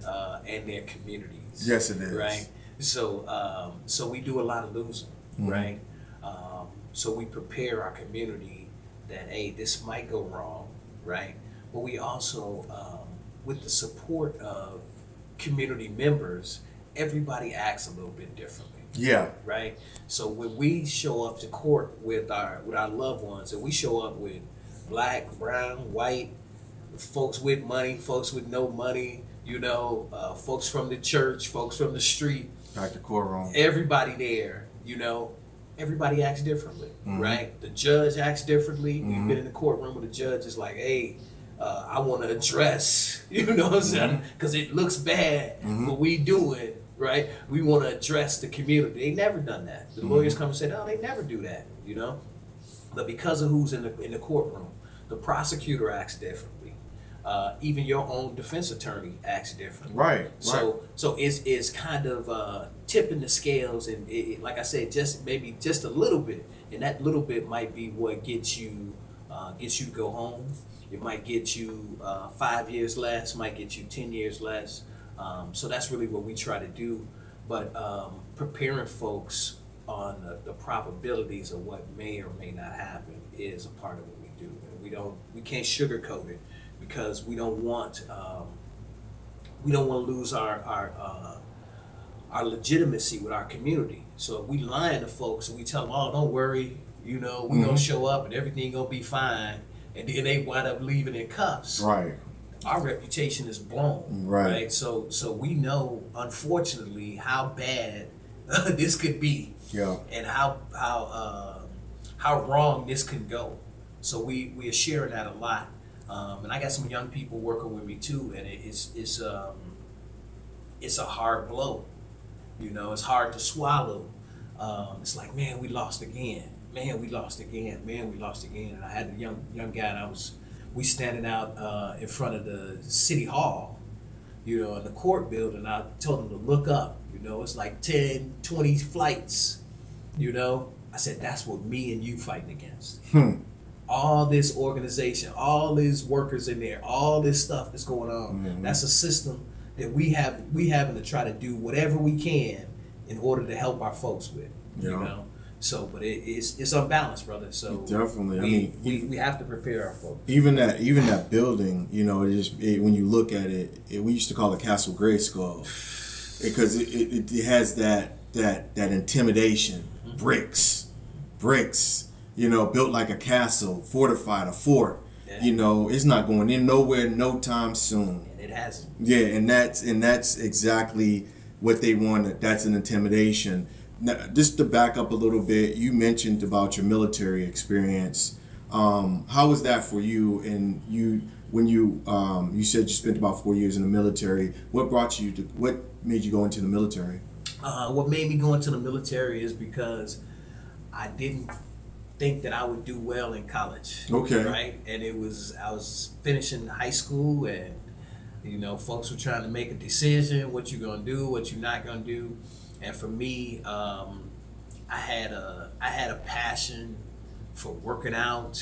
their communities. Yes, it is. Right. So we do a lot of losing. Right. So we prepare our community that, hey, this might go wrong. Right. But we also, with the support of community members, everybody acts a little bit differently. Yeah. Right. So when we show up to court with our loved ones, and we show up with black, brown, white, folks with money, folks with no money, you know, folks from the church, folks from the street, back to courtroom, everybody there, you know, everybody acts differently, right? The judge acts differently. We've been in the courtroom with the judge is like, hey, I want to address, you know what I'm saying? Because it looks bad, what we doing. Right, we want to address the community. They never done that. The lawyers come and say, "No, they never do that." You know, but because of who's in the courtroom, the prosecutor acts differently. Even your own defense attorney acts differently. Right. So it's kind of tipping the scales, and like I said, just maybe just a little bit, and that little bit might be what gets you to go home. It might get you 5 years less. Might get you 10 years less. So that's really what we try to do, but preparing folks on the probabilities of what may or may not happen is a part of what we do. And we can't sugarcoat it, because we don't want to lose our legitimacy with our community. So if we lying to folks and we tell them, oh, don't worry, you know, we gonna show up and everything gonna be fine, and then they wind up leaving in cuffs. Right. Our reputation is blown, right? So we know, unfortunately, how bad this could be, and how wrong this can go. So we are sharing that a lot, and I got some young people working with me too, and it's a hard blow, you know. It's hard to swallow. It's like, man, we lost again. Man, we lost again. Man, we lost again. And I had a young guy, and we standing out in front of the city hall, you know, in the court building. I told him to look up, you know, it's like 10, 20 flights, you know. I said, that's what me and you fighting against. All this organization, all these workers in there, all this stuff that's going on. That's a system that we having to try to do whatever we can in order to help our folks with. You know. So, but it's unbalanced, brother. So Definitely. we have to prepare our folks. Even that building, you know, when you look at it, we used to call it Castle Grayskull because it has that intimidation, bricks, you know, built like a castle, fortified, a fort. Yeah. You know, it's not going in nowhere no time soon. And it hasn't. Yeah, and that's exactly what they wanted. That's an intimidation. Now, just to back up a little bit, you mentioned about your military experience. How was that for you? And when you said you spent about 4 years in the military. What made you go into the military? What made me go into the military is because I didn't think that I would do well in college. Okay. Right? And I was finishing high school, and you know, folks were trying to make a decision, what you're gonna do, what you're not gonna do. And for me, I had a passion for working out.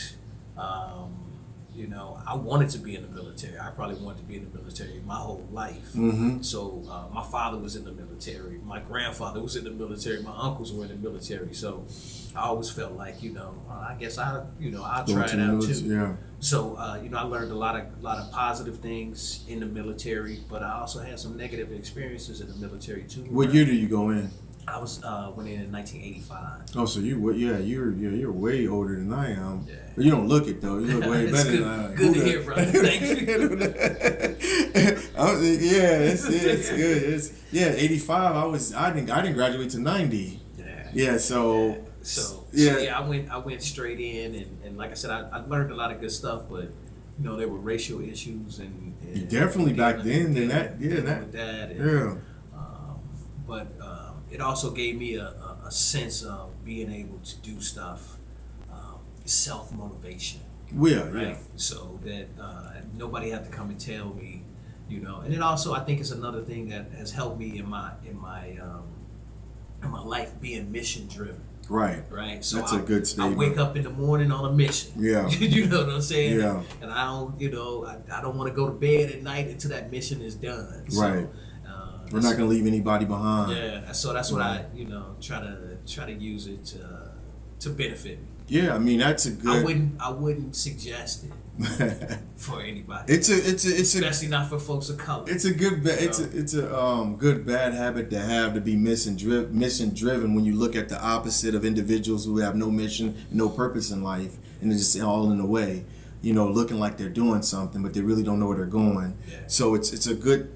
You know, I wanted to be in the military. I probably wanted to be in the military my whole life. Mm-hmm. So my father was in the military. My grandfather was in the military. My uncles were in the military. So I always felt like, you know, I guess I'll try it out too. Yeah. So you know, I learned a lot of positive things in the military, but I also had some negative experiences in the military too. What year did you go in? I went in 1985. Oh, so you're way older than I am. Yeah. But you don't look it though. You look way better than I am. Good to hear, brother. Thank you. It's good. 85. I didn't graduate to 90. Yeah. So I went straight in, and like I said, I learned a lot of good stuff, but you know, there were racial issues and definitely back then. But it also gave me a sense of being able to do stuff, self-motivation. Yeah. So that nobody had to come and tell me, you know. And it also, I think, is another thing that has helped me in my life, being mission driven. Right. So that's a good statement. I wake up in the morning on a mission. Yeah. You know what I'm saying? Yeah. And I don't, you know, I don't want to go to bed at night until that mission is done. So, right. We're not gonna leave anybody behind. Yeah. So that's what I, you know, try to use it to benefit me. Yeah, I mean that's a good. I wouldn't suggest it for anybody. It's especially not for folks of color. It's a good it's a good bad habit to have, to be mission driven when you look at the opposite of individuals who have no mission, no purpose in life, and they're just all in the way. You know, looking like they're doing something, but they really don't know where they're going. Yeah. So it's good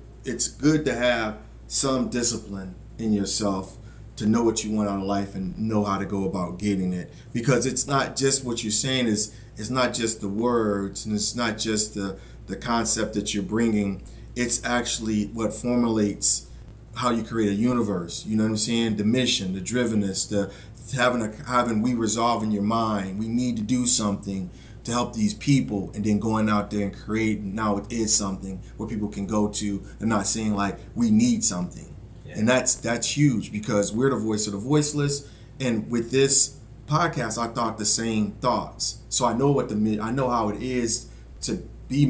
to have some discipline in yourself to know what you want out of life and know how to go about getting it, because it's not just what you're saying, it's not just the words, and it's not just the concept that you're bringing. It's actually what formulates how you create a universe. You know what I'm saying? The mission, the drivenness, the having we resolve in your mind. We need to do something to help these people, and then going out there and creating, now it is something where people can go to and not saying like we need something. Yeah. And that's huge, because we're the voice of the voiceless, and with this podcast I thought the same thoughts. So I know how it is to be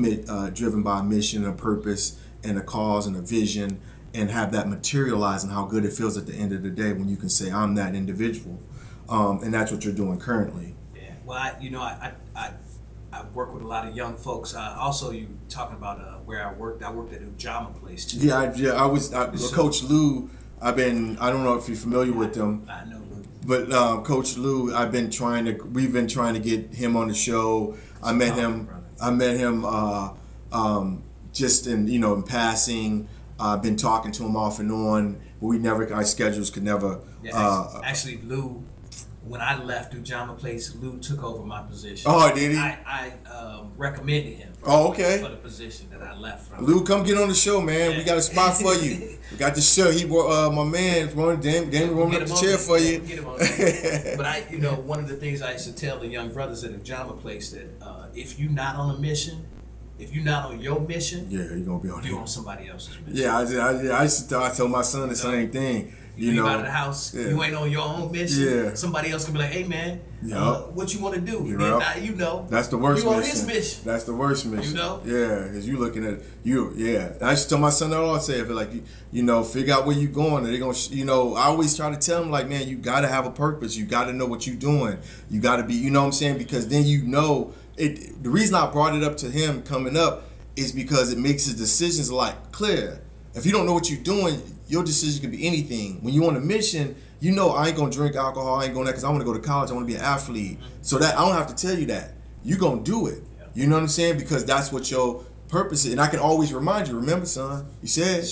driven by a mission, a purpose, and a cause and a vision, and have that materialize, and how good it feels at the end of the day when you can say I'm that individual. And that's what you're doing currently. Yeah. Well, I work with a lot of young folks. Also, you talking about where I worked. I worked at a Ujama place too. I was Coach Lou. I don't know if you're familiar with him. I know Lou. But Coach Lou, we've been trying to get him on the show. I met him just in passing. I've been talking to him off and on, but our schedules could never. Yeah, actually, Lou. When I left Ujama Place, Lou took over my position. Oh, did he? I recommended him. Oh, okay. For the position that I left from. Lou, come get on the show, man. Yeah. We got a spot for you. We got the show. He brought my man, Damon, warming up the chair for you. Get him on but one of the things I used to tell the young brothers at Ujama Place that if you're not on a mission, if you're not on your mission, yeah, you're gonna be on. You're on somebody else's mission. Yeah, I told my son the same thing. You leave out of the house, you ain't on your own mission. Yeah. Somebody else can be like, hey man, what you want to do? Yep. Then now you know. That's the worst you mission. on his mission. That's the worst mission. You know? Yeah, because you looking at you. Yeah, I used to tell my son all I say, I feel like you know, figure out where you going. And they gonna, you know, I always try to tell them like, man, you got to have a purpose. You got to know what you're doing. You got to be, you know what I'm saying? Because then you know it. The reason I brought it up to him coming up is because it makes his decisions like clear. If you don't know what you're doing, your decision can be anything. When you're on a mission, you know I ain't gonna drink alcohol, I ain't going that because I want to go to college, I want to be an athlete. So that I don't have to tell you that. You gonna do it. You know what I'm saying? Because that's what your purpose is. And I can always remind you, remember son, you said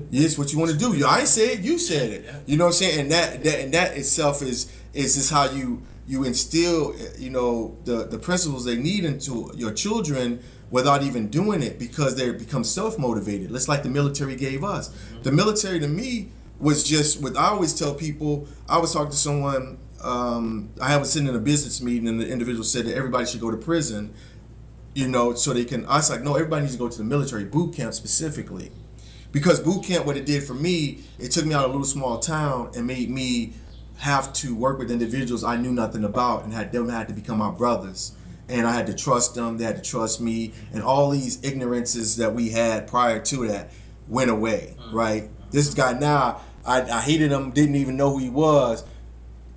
yes, what you want to do. I ain't said it, you said it. You know what I'm saying? And that itself is just how you instill, you know, the principles they need into your children without even doing it, because they become self-motivated. It's like the military gave us. The military to me was just what I always tell people. I was talking to someone, I was sitting in a business meeting and the individual said that everybody should go to prison, you know, so they can, I was like, no, everybody needs to go to the military boot camp specifically. Because boot camp, what it did for me, it took me out of a little small town and made me have to work with individuals I knew nothing about and had to become my brothers. And I had to trust them, they had to trust me, and all these ignorances that we had prior to that went away, right? This guy now, I hated him, didn't even know who he was.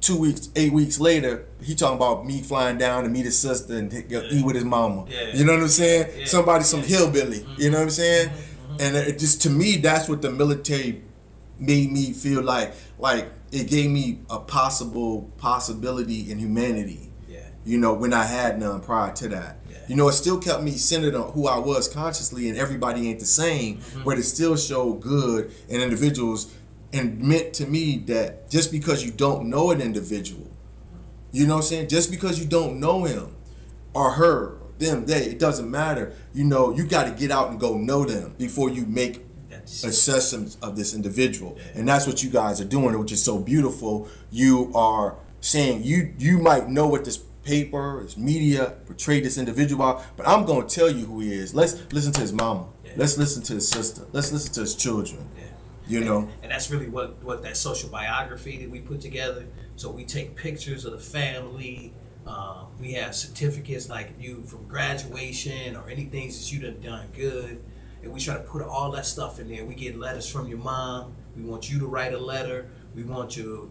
8 weeks later, he talking about me flying down to meet his sister and eat with his mama. You know what I'm saying? Somebody, some hillbilly, you know what I'm saying? And it just, to me, that's what the military made me feel like it gave me a possibility in humanity. You know, when I had none prior to that. You know, it still kept me centered on who I was consciously, and everybody ain't the same, but it still showed good in individuals and meant to me that just because you don't know an individual, you know what I'm saying? Just because you don't know him or her, them, they, it doesn't matter. You know, you got to get out and go know them before you make assessments of this individual. And that's what you guys are doing, which is so beautiful. You are saying you might know what this paper, his media portrayed this individual, but I'm going to tell you who he is. Let's listen to his mama. Let's listen to his sister. Let's listen to his children. You know, and that's really what that social biography that we put together. So we take pictures of the family. We have certificates like you from graduation or anything that you done good, and we try to put all that stuff in there. We get letters from your mom. We want you to write a letter. We want your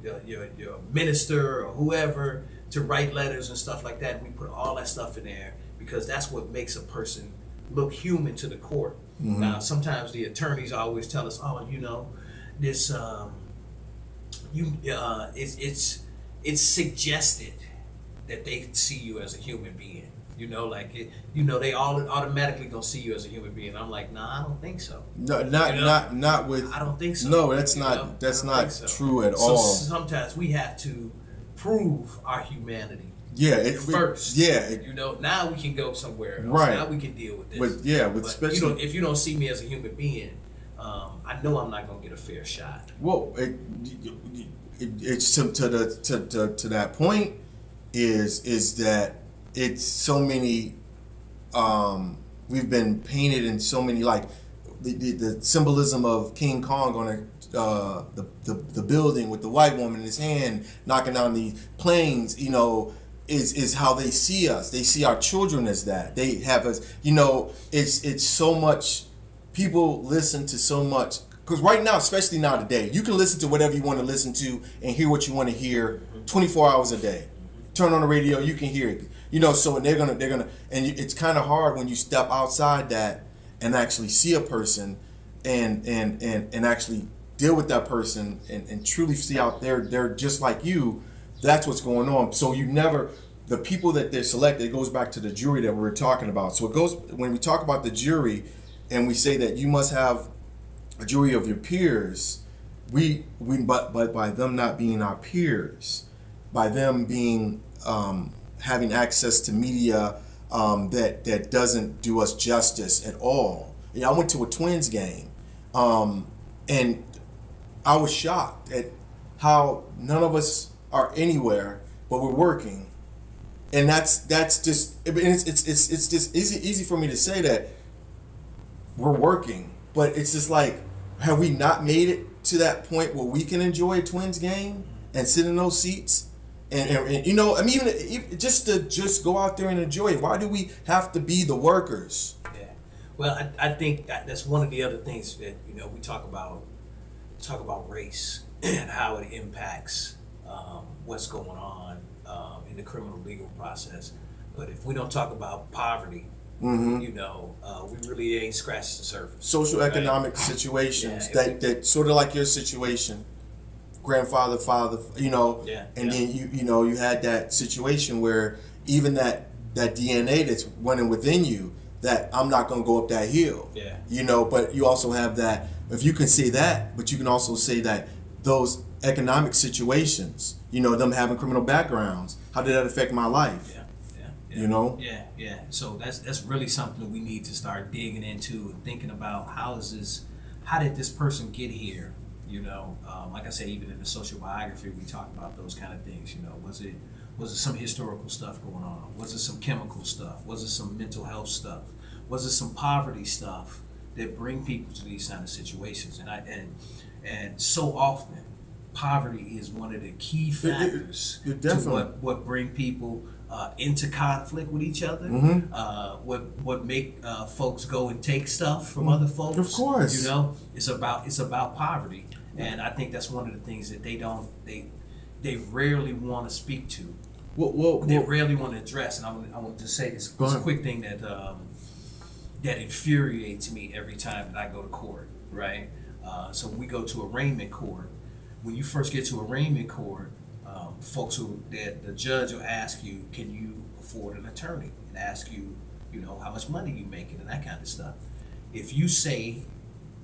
minister or whoever to write letters and stuff like that. We put all that stuff in there because that's what makes a person look human to the court. Now, sometimes the attorneys always tell us, "Oh, you know, this it's suggested that they see you as a human being. You know, like they all automatically gonna see you as a human being." I'm like, "Nah, I don't think so." No, not with. I don't think so. No, that's not true at all. So sometimes we have to prove our humanity. First. You know, now we can go somewhere else. Right. Now we can deal with this. But especially if you don't see me as a human being, I know I'm not gonna get a fair shot. Well, it's to that point is that it's so many. We've been painted in so many, like the symbolism of King Kong on the building with the white woman in his hand knocking down the planes. You know, is how they see us. They see our children as that. They have us. You know, it's so much. People listen to so much. Because right now, especially now today, you can listen to whatever you want to listen to and hear what you want to hear 24 hours a day. Turn on the radio, you can hear it. You know, so they're gonna, and it's kind of hard when you step outside that and actually see a person and actually deal with that person and truly see out there they're just like you. That's what's going on. So the people that they're selected, it goes back to the jury that we were talking about. So it goes, when we talk about the jury and we say that you must have a jury of your peers, but by them not being our peers, by them being having access to media that doesn't do us justice at all. You know, I went to a Twins game, and I was shocked at how none of us are anywhere, but we're working, and that's just it's just easy for me to say that we're working, but it's just like, have we not made it to that point where we can enjoy a Twins game and sit in those seats? And you know, I mean, even if, just go out there and enjoy it. Why do we have to be the workers? Yeah. Well, I think that's one of the other things that, you know, we talk about race and how it impacts what's going on in the criminal legal process. But if we don't talk about poverty, you know, we really ain't scratched the surface. Social right? economic situations Yeah, that sort of like your situation, grandfather, father, you know, and then you had that situation where even that DNA that's running within you, that I'm not going to go up that hill. Yeah. You know, but you also have that, if you can say that, but you can also say that those economic situations, you know, them having criminal backgrounds, how did that affect my life? Yeah. You know? Yeah. So that's really something that we need to start digging into and thinking about. How did this person get here? You know, like I said, even in the social biography, we talk about those kind of things. You know, was it some historical stuff going on? Was it some chemical stuff? Was it some mental health stuff? Was it some poverty stuff that bring people to these kind of situations? And so often, poverty is one of the key factors to what bring people into conflict with each other. What make folks go and take stuff from other folks. Of course, you know, it's about poverty, and I think that's one of the things that they rarely want to speak to. They rarely want to address. And I want to say this quick thing that infuriates me every time that I go to court. Right. So we go to arraignment court. When you first get to arraignment court, folks the judge will ask you, can you afford an attorney, and ask you, you know, how much money you making and that kind of stuff. If you say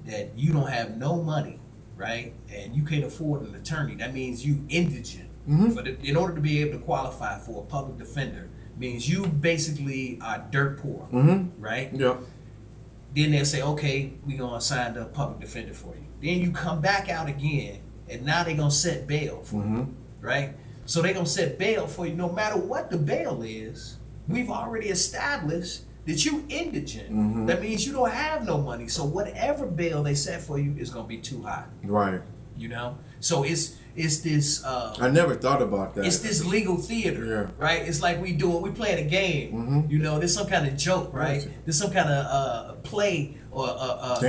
that you don't have no money, right, and you can't afford an attorney, that means you indigent. In order to be able to qualify for a public defender, means you basically are dirt poor, right? Yeah. Then they'll say, okay, we're gonna assign a public defender for you. Then you come back out again, and now they're gonna set bail for you, right? So they're gonna set bail for you no matter what the bail is. We've already established that you indigent. That means you don't have no money. So whatever bail they set for you is gonna be too high. Right. You know? So it's this I never thought about that. It's this legal theater, right? It's like we playing a game. You know, there's some kind of joke, right? There's some kind of play or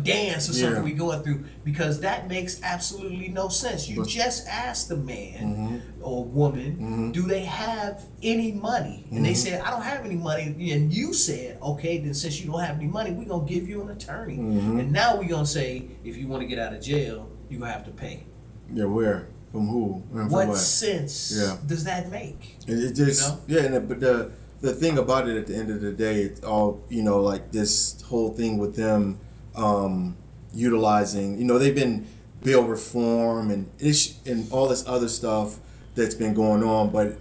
dance or something we going through, because that makes absolutely no sense. You just asked the man or woman, do they have any money? And they said, I don't have any money. And you said, okay, then since you don't have any money, we're going to give you an attorney. And now we're going to say, if you want to get out of jail, you're going to have to pay. Yeah, where? From who? And what sense does that make? It just, you know? But the thing about it, at the end of the day, it's all, you know, like this whole thing with them utilizing, you know, they've been bail reform and all this other stuff that's been going on, but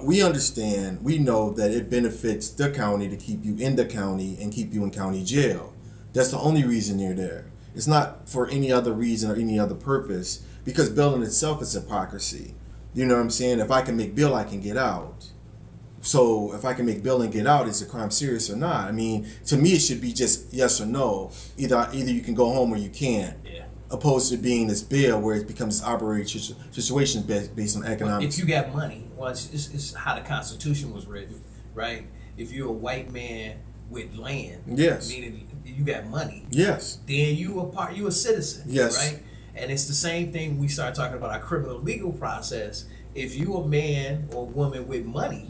we understand, we know that it benefits the county to keep you in the county and keep you in county jail. That's the only reason you're there. It's not for any other reason or any other purpose, because bail in itself is hypocrisy. You know what I'm saying? If I can make bail, I can get out. So if I can make bail and get out, is the crime serious or not? I mean, to me, it should be just yes or no. Either you can go home or you can't. Yeah. Opposed to being this bail where it becomes this arbitrary situation based on economics. If you got money, well, it's how the Constitution was written, right? If you're a white man with land, meaning you got money, then you a citizen, right? And it's the same thing. We start talking about our criminal legal process. If you a man or woman with money,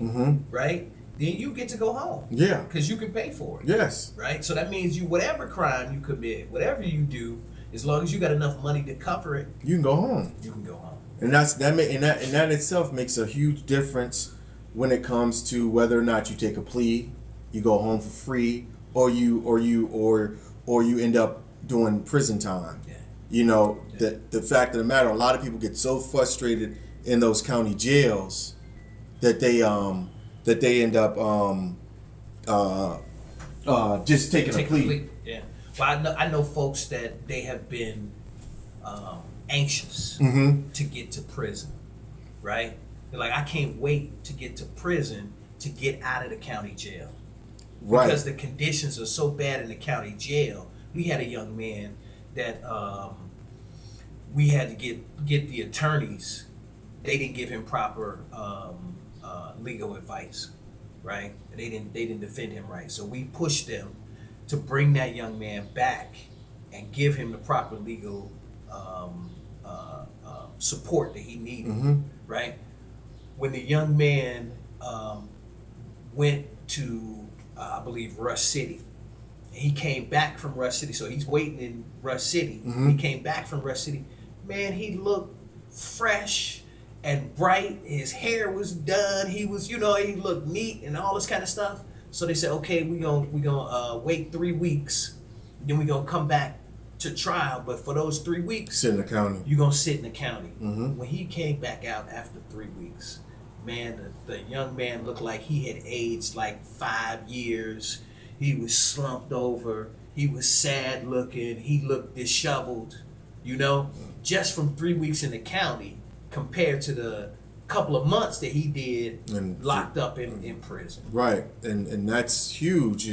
right, then you get to go home, because you can pay for it, right? So that means whatever crime you commit, whatever you do, as long as you got enough money to cover it, you can go home. You can go home, and that itself makes a huge difference when it comes to whether or not you take a plea, you go home for free, or you end up doing prison time. You know, the fact of the matter, a lot of people get so frustrated in those county jails that they end up just taking a plea. Yeah. Well, I know folks that they have been anxious to get to prison, right? They're like, I can't wait to get to prison to get out of the county jail. Right. Because the conditions are so bad in the county jail. We had a young man that we had to get the attorneys. They didn't give him proper legal advice, right? They didn't defend him right. So we pushed them to bring that young man back and give him the proper legal support that he needed, right? When the young man went to, I believe, Rush City, he came back from Rush City, so he's waiting in Rush City. He came back from Rush City. Man, he looked fresh and bright. His hair was done. He was, he looked neat and all this kind of stuff. So they said, okay, we gonna wait 3 weeks, then we gonna come back to trial. But for those 3 weeks, sit in the county. You gonna sit in the county. When he came back out after 3 weeks, man, the young man looked like he had aged like 5 years. He was slumped over. He was sad looking. He looked disheveled, just from 3 weeks in the county compared to the couple of months that he did locked up in prison. Right, and that's huge.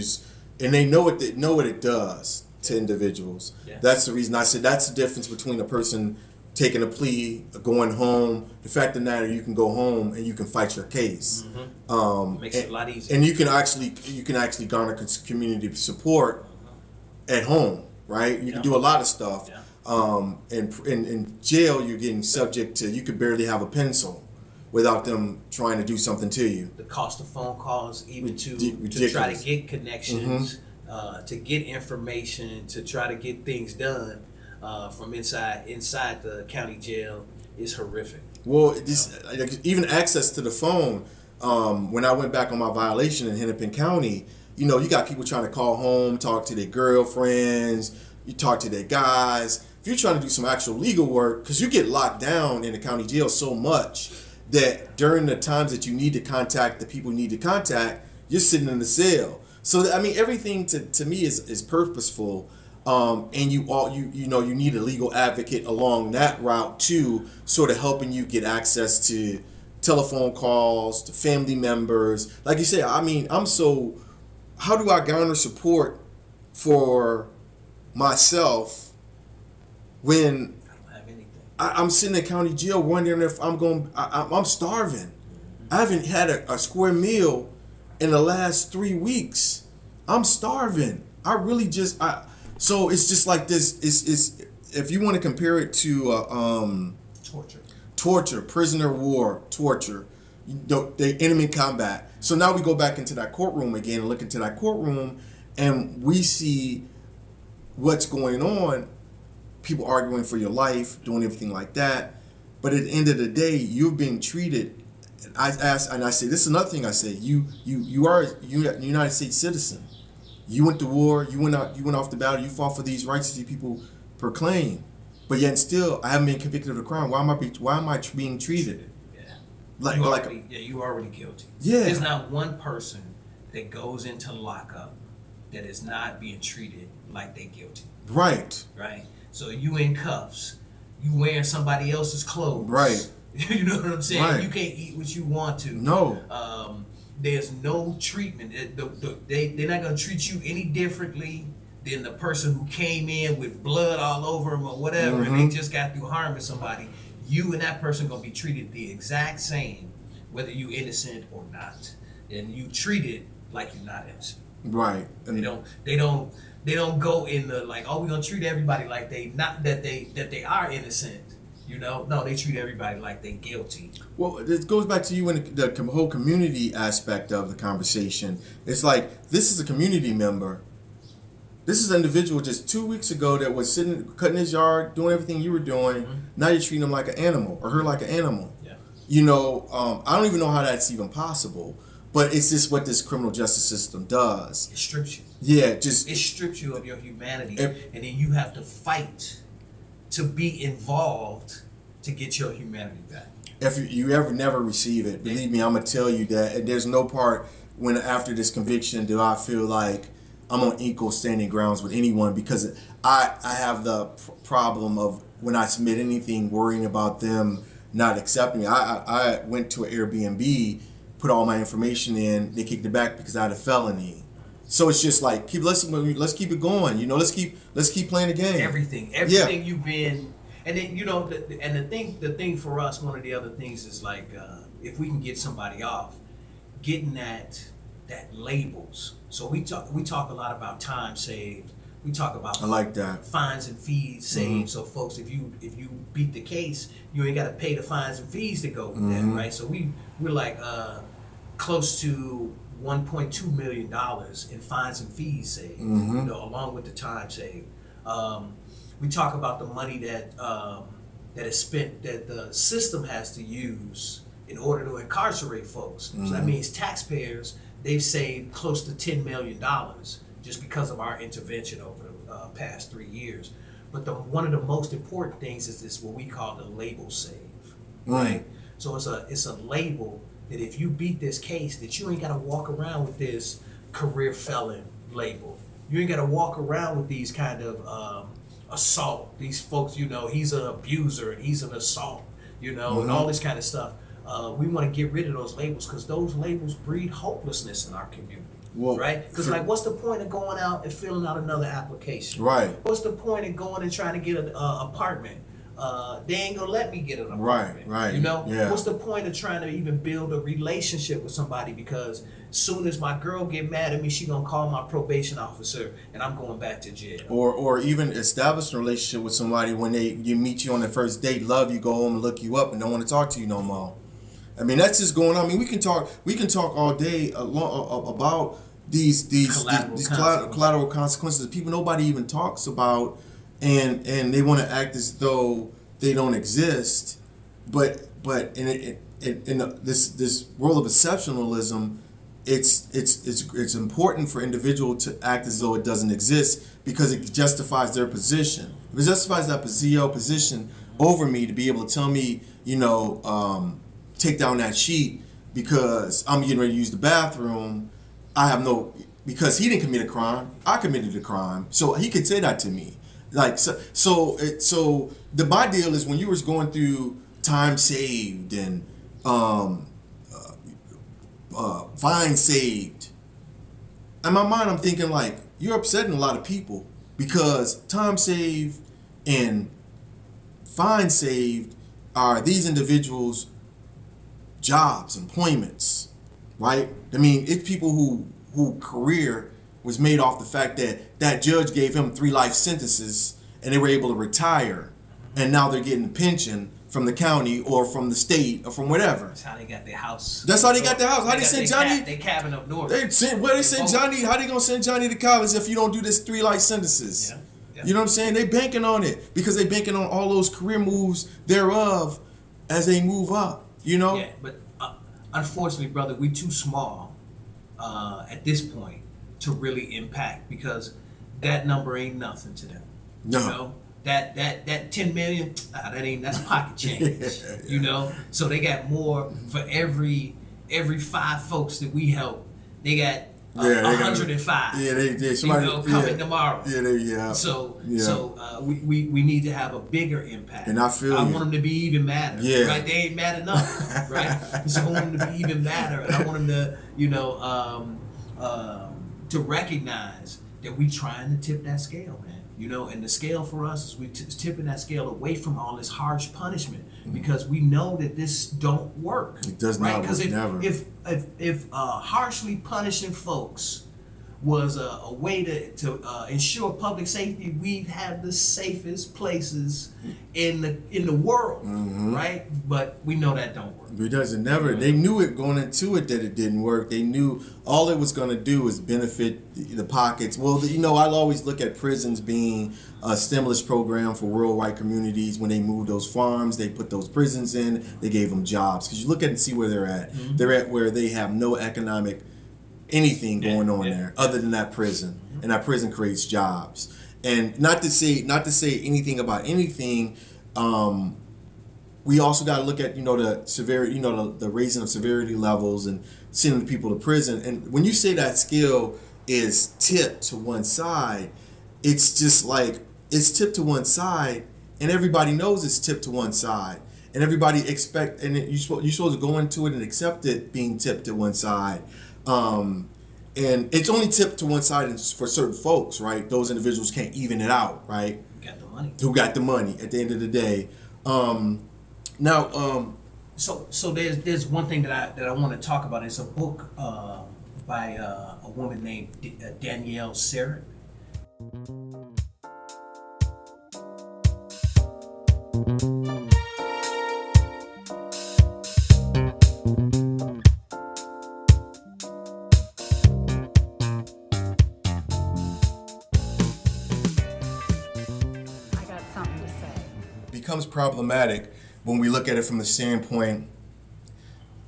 And they know what it does to individuals. Yeah. That's the reason I said that's the difference between a person taking a plea, going home. The fact of the matter, you can go home and you can fight your case. Makes it a lot easier. And you can actually garner community support at home, right? You can do a lot of stuff. Yeah. In jail, you're getting subject to, you could barely have a pencil without them trying to do something to you. The cost of phone calls, even to try to get connections, to get information, to try to get things done from inside the county jail is horrific. Well, even access to the phone. When I went back on my violation in Hennepin County, you got people trying to call home, talk to their girlfriends, you talk to their guys. If you're trying to do some actual legal work, because you get locked down in the county jail so much that during the times that you need to contact the people you need to contact, you're sitting in the cell. So everything to me is purposeful, and you need a legal advocate along that route too, sort of helping you get access to telephone calls, to family members. Like you said, how do I garner support for myself when I don't have anything? I'm sitting in county jail wondering if I'm starving. I haven't had a square meal in the last 3 weeks. I'm starving. So it's just like this. It's if you want to compare it to torture, prisoner of war, torture, the enemy combat. So now we go back into that courtroom again and look into that courtroom, and we see what's going on. People arguing for your life, doing everything like that. But at the end of the day, you're being treated. I say, this is another thing I say. You are a United States citizen. You went to war. You went off the battle. You fought for these rights that people proclaim. But yet still, I haven't been convicted of a crime. Why am I being treated? Yeah. You already guilty. Yeah. There's not one person that goes into lockup that is not being treated like they guilty. Right. Right. So you in cuffs. You wearing somebody else's clothes. Right. You know what I'm saying? Right. You can't eat what you want to. No. There's no treatment. They're not going to treat you any differently than the person who came in with blood all over them or whatever, and they just got through harming somebody. You and that person going to be treated the exact same, whether you innocent or not. And you treated like you're not innocent. Right. And they don't go in the like, oh, we're gonna treat everybody like that they are innocent. No, they treat everybody like they guilty. Well, it goes back to you in the whole community aspect of the conversation. It's like, this is a community member. This is an individual just 2 weeks ago that was sitting, cutting his yard, doing everything you were doing. Now you're treating him like an animal, or her like an animal. Yeah. I don't even know how that's even possible. But it's just what this criminal justice system does. It strips you. Yeah, it strips you of your humanity, and then you have to fight to be involved to get your humanity back. If you ever never receive it, believe me, I'm gonna tell you that. And there's no part when after this conviction do I feel like I'm on equal standing grounds with anyone, because I have the problem of when I submit anything, worrying about them not accepting me. I went to an Airbnb, put all my information in, they kicked it back because I had a felony. So it's just like let's keep it going. You know, let's keep playing the game. Everything you've been, and then you know, and the thing for us, one of the other things is like if we can get somebody off, getting that labels. So we talk a lot about time saved. We talk about I like that. Fines and fees saved. So folks, if you beat the case, you ain't got to pay the fines and fees to go with that, right? So we're like close to $1.2 million in fines and fees saved, you know, along with the time saved. We talk about the money that is spent, that the system has to use in order to incarcerate folks. So that means taxpayers, they've saved close to $10 million just because of our intervention over the past 3 years. But one of the most important things is this, what we call the label save, right? So it's a label that if you beat this case, that you ain't got to walk around with this career felon label. You ain't got to walk around with these kind of assault. These folks, you know, he's an abuser and he's an assault, you know, and all this kind of stuff. We want to get rid of those labels because those labels breed hopelessness in our community. Well, right? Because like, what's the point of going out and filling out another application? Right. What's the point of going and trying to get an apartment? They ain't gonna let me get an apartment. Right. You know. Yeah. What's the point of trying to even build a relationship with somebody? Because as soon as my girl get mad at me, she gonna call my probation officer, and I'm going back to jail. Or even establish a relationship with somebody when you meet you on the first date, love you, go home and look you up, and don't want to talk to you no more. I mean, that's just going on. I mean, we can talk all day about these collateral consequences that people nobody even talks about, and they want to act as though they don't exist. But in this world of exceptionalism, it's important for individual to act as though it doesn't exist because it justifies their position. If it justifies that position over me to be able to tell me, you know, take down that sheet because I'm getting ready to use the bathroom. Because he didn't commit a crime, I committed a crime. So he could say that to me. Like, so my deal is when you was going through time saved and fine saved, in my mind I'm thinking like, you're upsetting a lot of people because time saved and fine saved are these individuals' jobs, employments, right? I mean, it's people who career was made off the fact that judge gave him 3 life sentences and they were able to retire, and now they're getting a pension from the county or from the state or from whatever. That's how they got their house. That's how they got their house. How they sent Johnny? They cabin up north. They sent Johnny. How they gonna send Johnny to college if you don't do this 3 life sentences? Yeah. Yeah. You know what I'm saying? They banking on it because they banking on all those career moves thereof as they move up. You know. Yeah, but unfortunately, brother, we too small at this point to really impact because that number ain't nothing to them. No. You know? That 10 million, that's pocket change. You know? So they got more for every 5 folks that we help. They got 105. Coming tomorrow. So we need to have a bigger impact. And I want them to be even madder. Yeah. Right? They ain't mad enough. Right? So I want them to be even madder, and I want them to, to recognize that we trying to tip that scale, man. You know, and the scale for us is we tipping that scale away from all this harsh punishment because we know that this don't work. It does not work. Because if harshly punishing folks was a way to ensure public safety, we'd have the safest places in the world, right? But we know that don't work. It doesn't never. They knew it going into it that it didn't work. They knew all it was going to do was benefit the pockets. Well, I'll always look at prisons being a stimulus program for rural white communities. When they moved those farms, they put those prisons in. They gave them jobs because you look at it and see where they're at. They're at where they have no economic anything going on there other than that prison, and that prison creates jobs. And not to say anything about anything. We also got to look at the severity, the raising of severity levels and sending people to prison. And when you say that scale is tipped to one side, it's just like it's tipped to one side, and everybody knows it's tipped to one side, and everybody you're supposed to go into it and accept it being tipped to one side. And it's only tipped to one side for certain folks, right? Those individuals can't even it out, right? Got the money. Who got the money at the end of the day. So there's one thing that I want to talk about. It's a book by a woman named Danielle Serrett. Becomes problematic when we look at it from the standpoint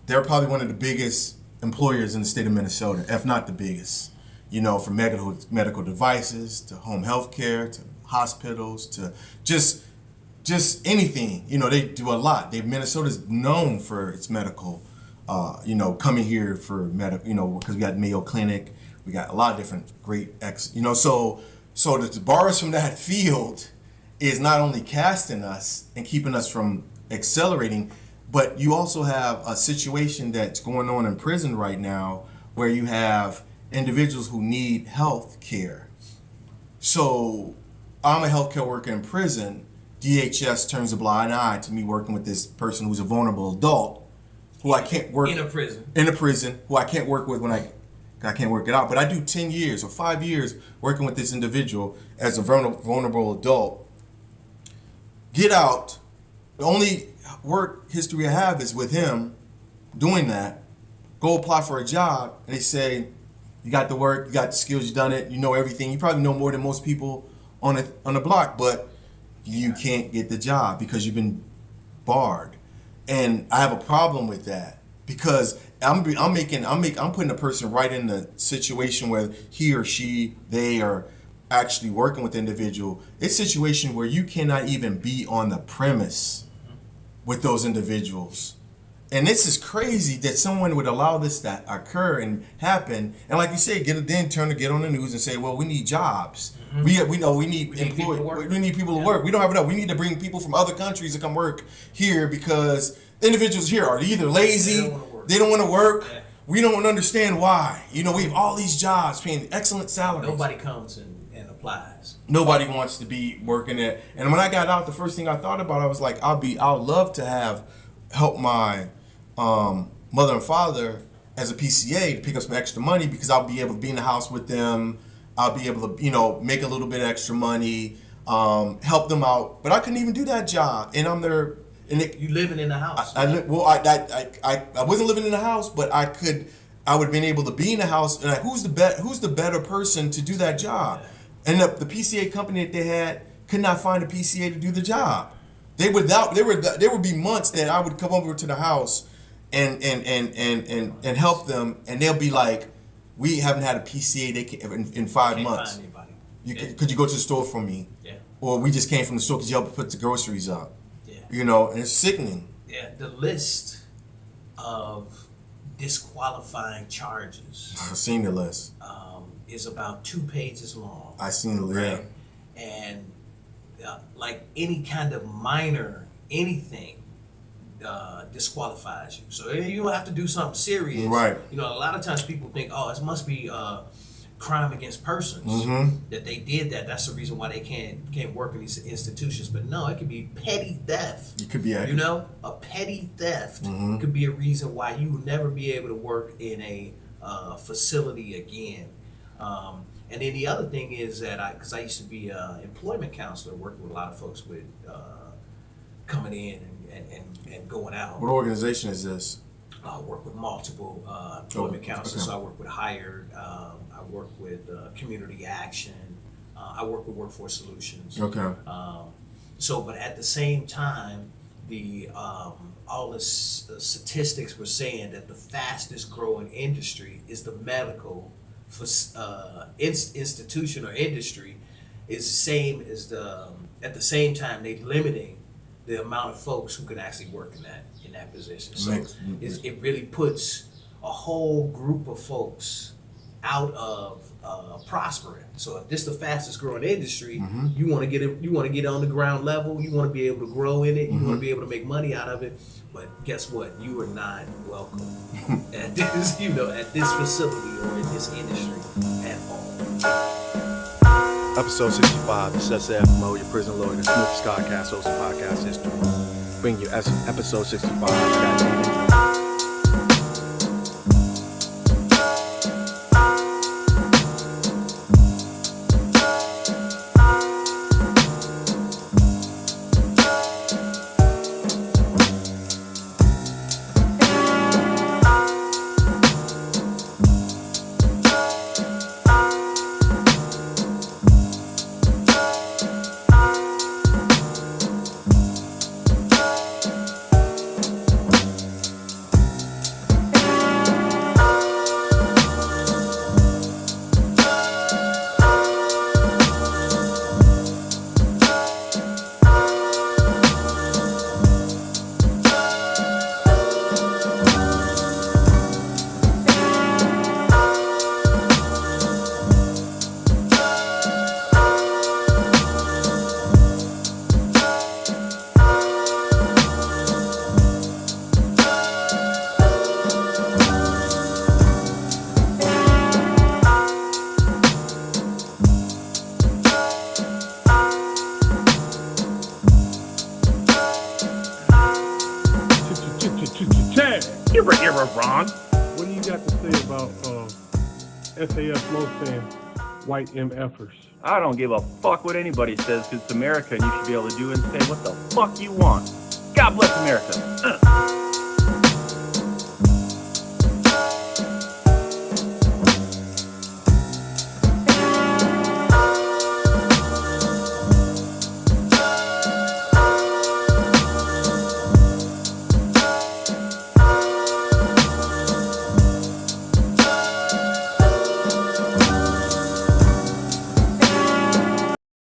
they're probably one of the biggest employers in the state of Minnesota, if not the biggest. You know, from medical devices to home health care to hospitals to just anything. You know, they do a lot. Minnesota's known for its medical. Coming here for medical. You know, because we got Mayo Clinic, we got a lot of different great So to borrow us from that field is not only casting us and keeping us from accelerating, but you also have a situation that's going on in prison right now where you have individuals who need health care. So I'm a healthcare worker in prison. DHS turns a blind eye to me working with this person who's a vulnerable adult who I can't work in a prison who I can't work with when I can't work it out. But I do 10 years or 5 years working with this individual as a vulnerable adult. Get out. The only work history I have is with him doing that. Go apply for a job, and they say, you got the work, you got the skills, you done it, you know everything. You probably know more than most people on the block, but you can't get the job because you've been barred. And I have a problem with that because I'm putting a person right in the situation where he or she, they are actually working with the individual. It's a situation where you cannot even be on the premise with those individuals. And this is crazy that someone would allow this to occur and happen. And like you say, get on the news and say, well, we need jobs. Mm-hmm. We need people to work. We don't have enough. We need to bring people from other countries to come work here because the individuals here are either lazy, they don't want to work. Yeah. We don't understand why. You know, we have all these jobs paying excellent salaries. Nobody comes and applies. Nobody wants to be working there. And when I got out, the first thing I thought about, I was like, I'd love to help my mother and father as a PCA to pick up some extra money because I'll be able to be in the house with them. I'll be able to, make a little bit of extra money, help them out. But I couldn't even do that job, and I'm there. And you living in the house? I wasn't living in the house, but I would have been able to be in the house. And who's the better person to do that job? Yeah. And the PCA company that they had could not find a PCA to do the job. There would be months that I would come over to the house and help them, and they'll be like, we haven't had a PCA in 5 months. Find anybody. Could you go to the store for me? Yeah. Or we just came from the store because you helped put the groceries up. Yeah. And it's sickening. Yeah, the list of disqualifying charges. I've seen the list. Is about 2 pages long. I seen the list. Right? And like any kind of minor anything disqualifies you. So you don't have to do something serious. Right. A lot of times people think, it must be crime against persons that they did that. That's the reason why they can't work in these institutions. But no, it could be petty theft. It could be a petty theft could be a reason why you will never be able to work in a facility again. And then the other thing is that because I used to be an employment counselor, working with a lot of folks with coming in and going out. What organization is this? I work with multiple employment counselors. Okay. So I work with Hired, I work with Community Action, I work with Workforce Solutions. Okay. But at the same time, all the statistics were saying that the fastest growing industry is the medical institution or industry. Is the same as at the same time they limiting the amount of folks who can actually work in that position. So it really puts a whole group of folks out of prospering. So if this is the fastest growing industry, you want to get it. You want to get on the ground level. You want to be able to grow in it. You want to be able to make money out of it. But guess what? You are not welcome at this, at this facility or in this industry at all. Episode 65, the SFMO, your prison lawyer, the smoothest podcast host of podcast history. Bring you episode 65. I got Damon Drake. You're wrong. What do you got to say about SAS Low saying white MFers? I don't give a fuck what anybody says, because it's America and you should be able to do and say what the fuck you want. God bless America.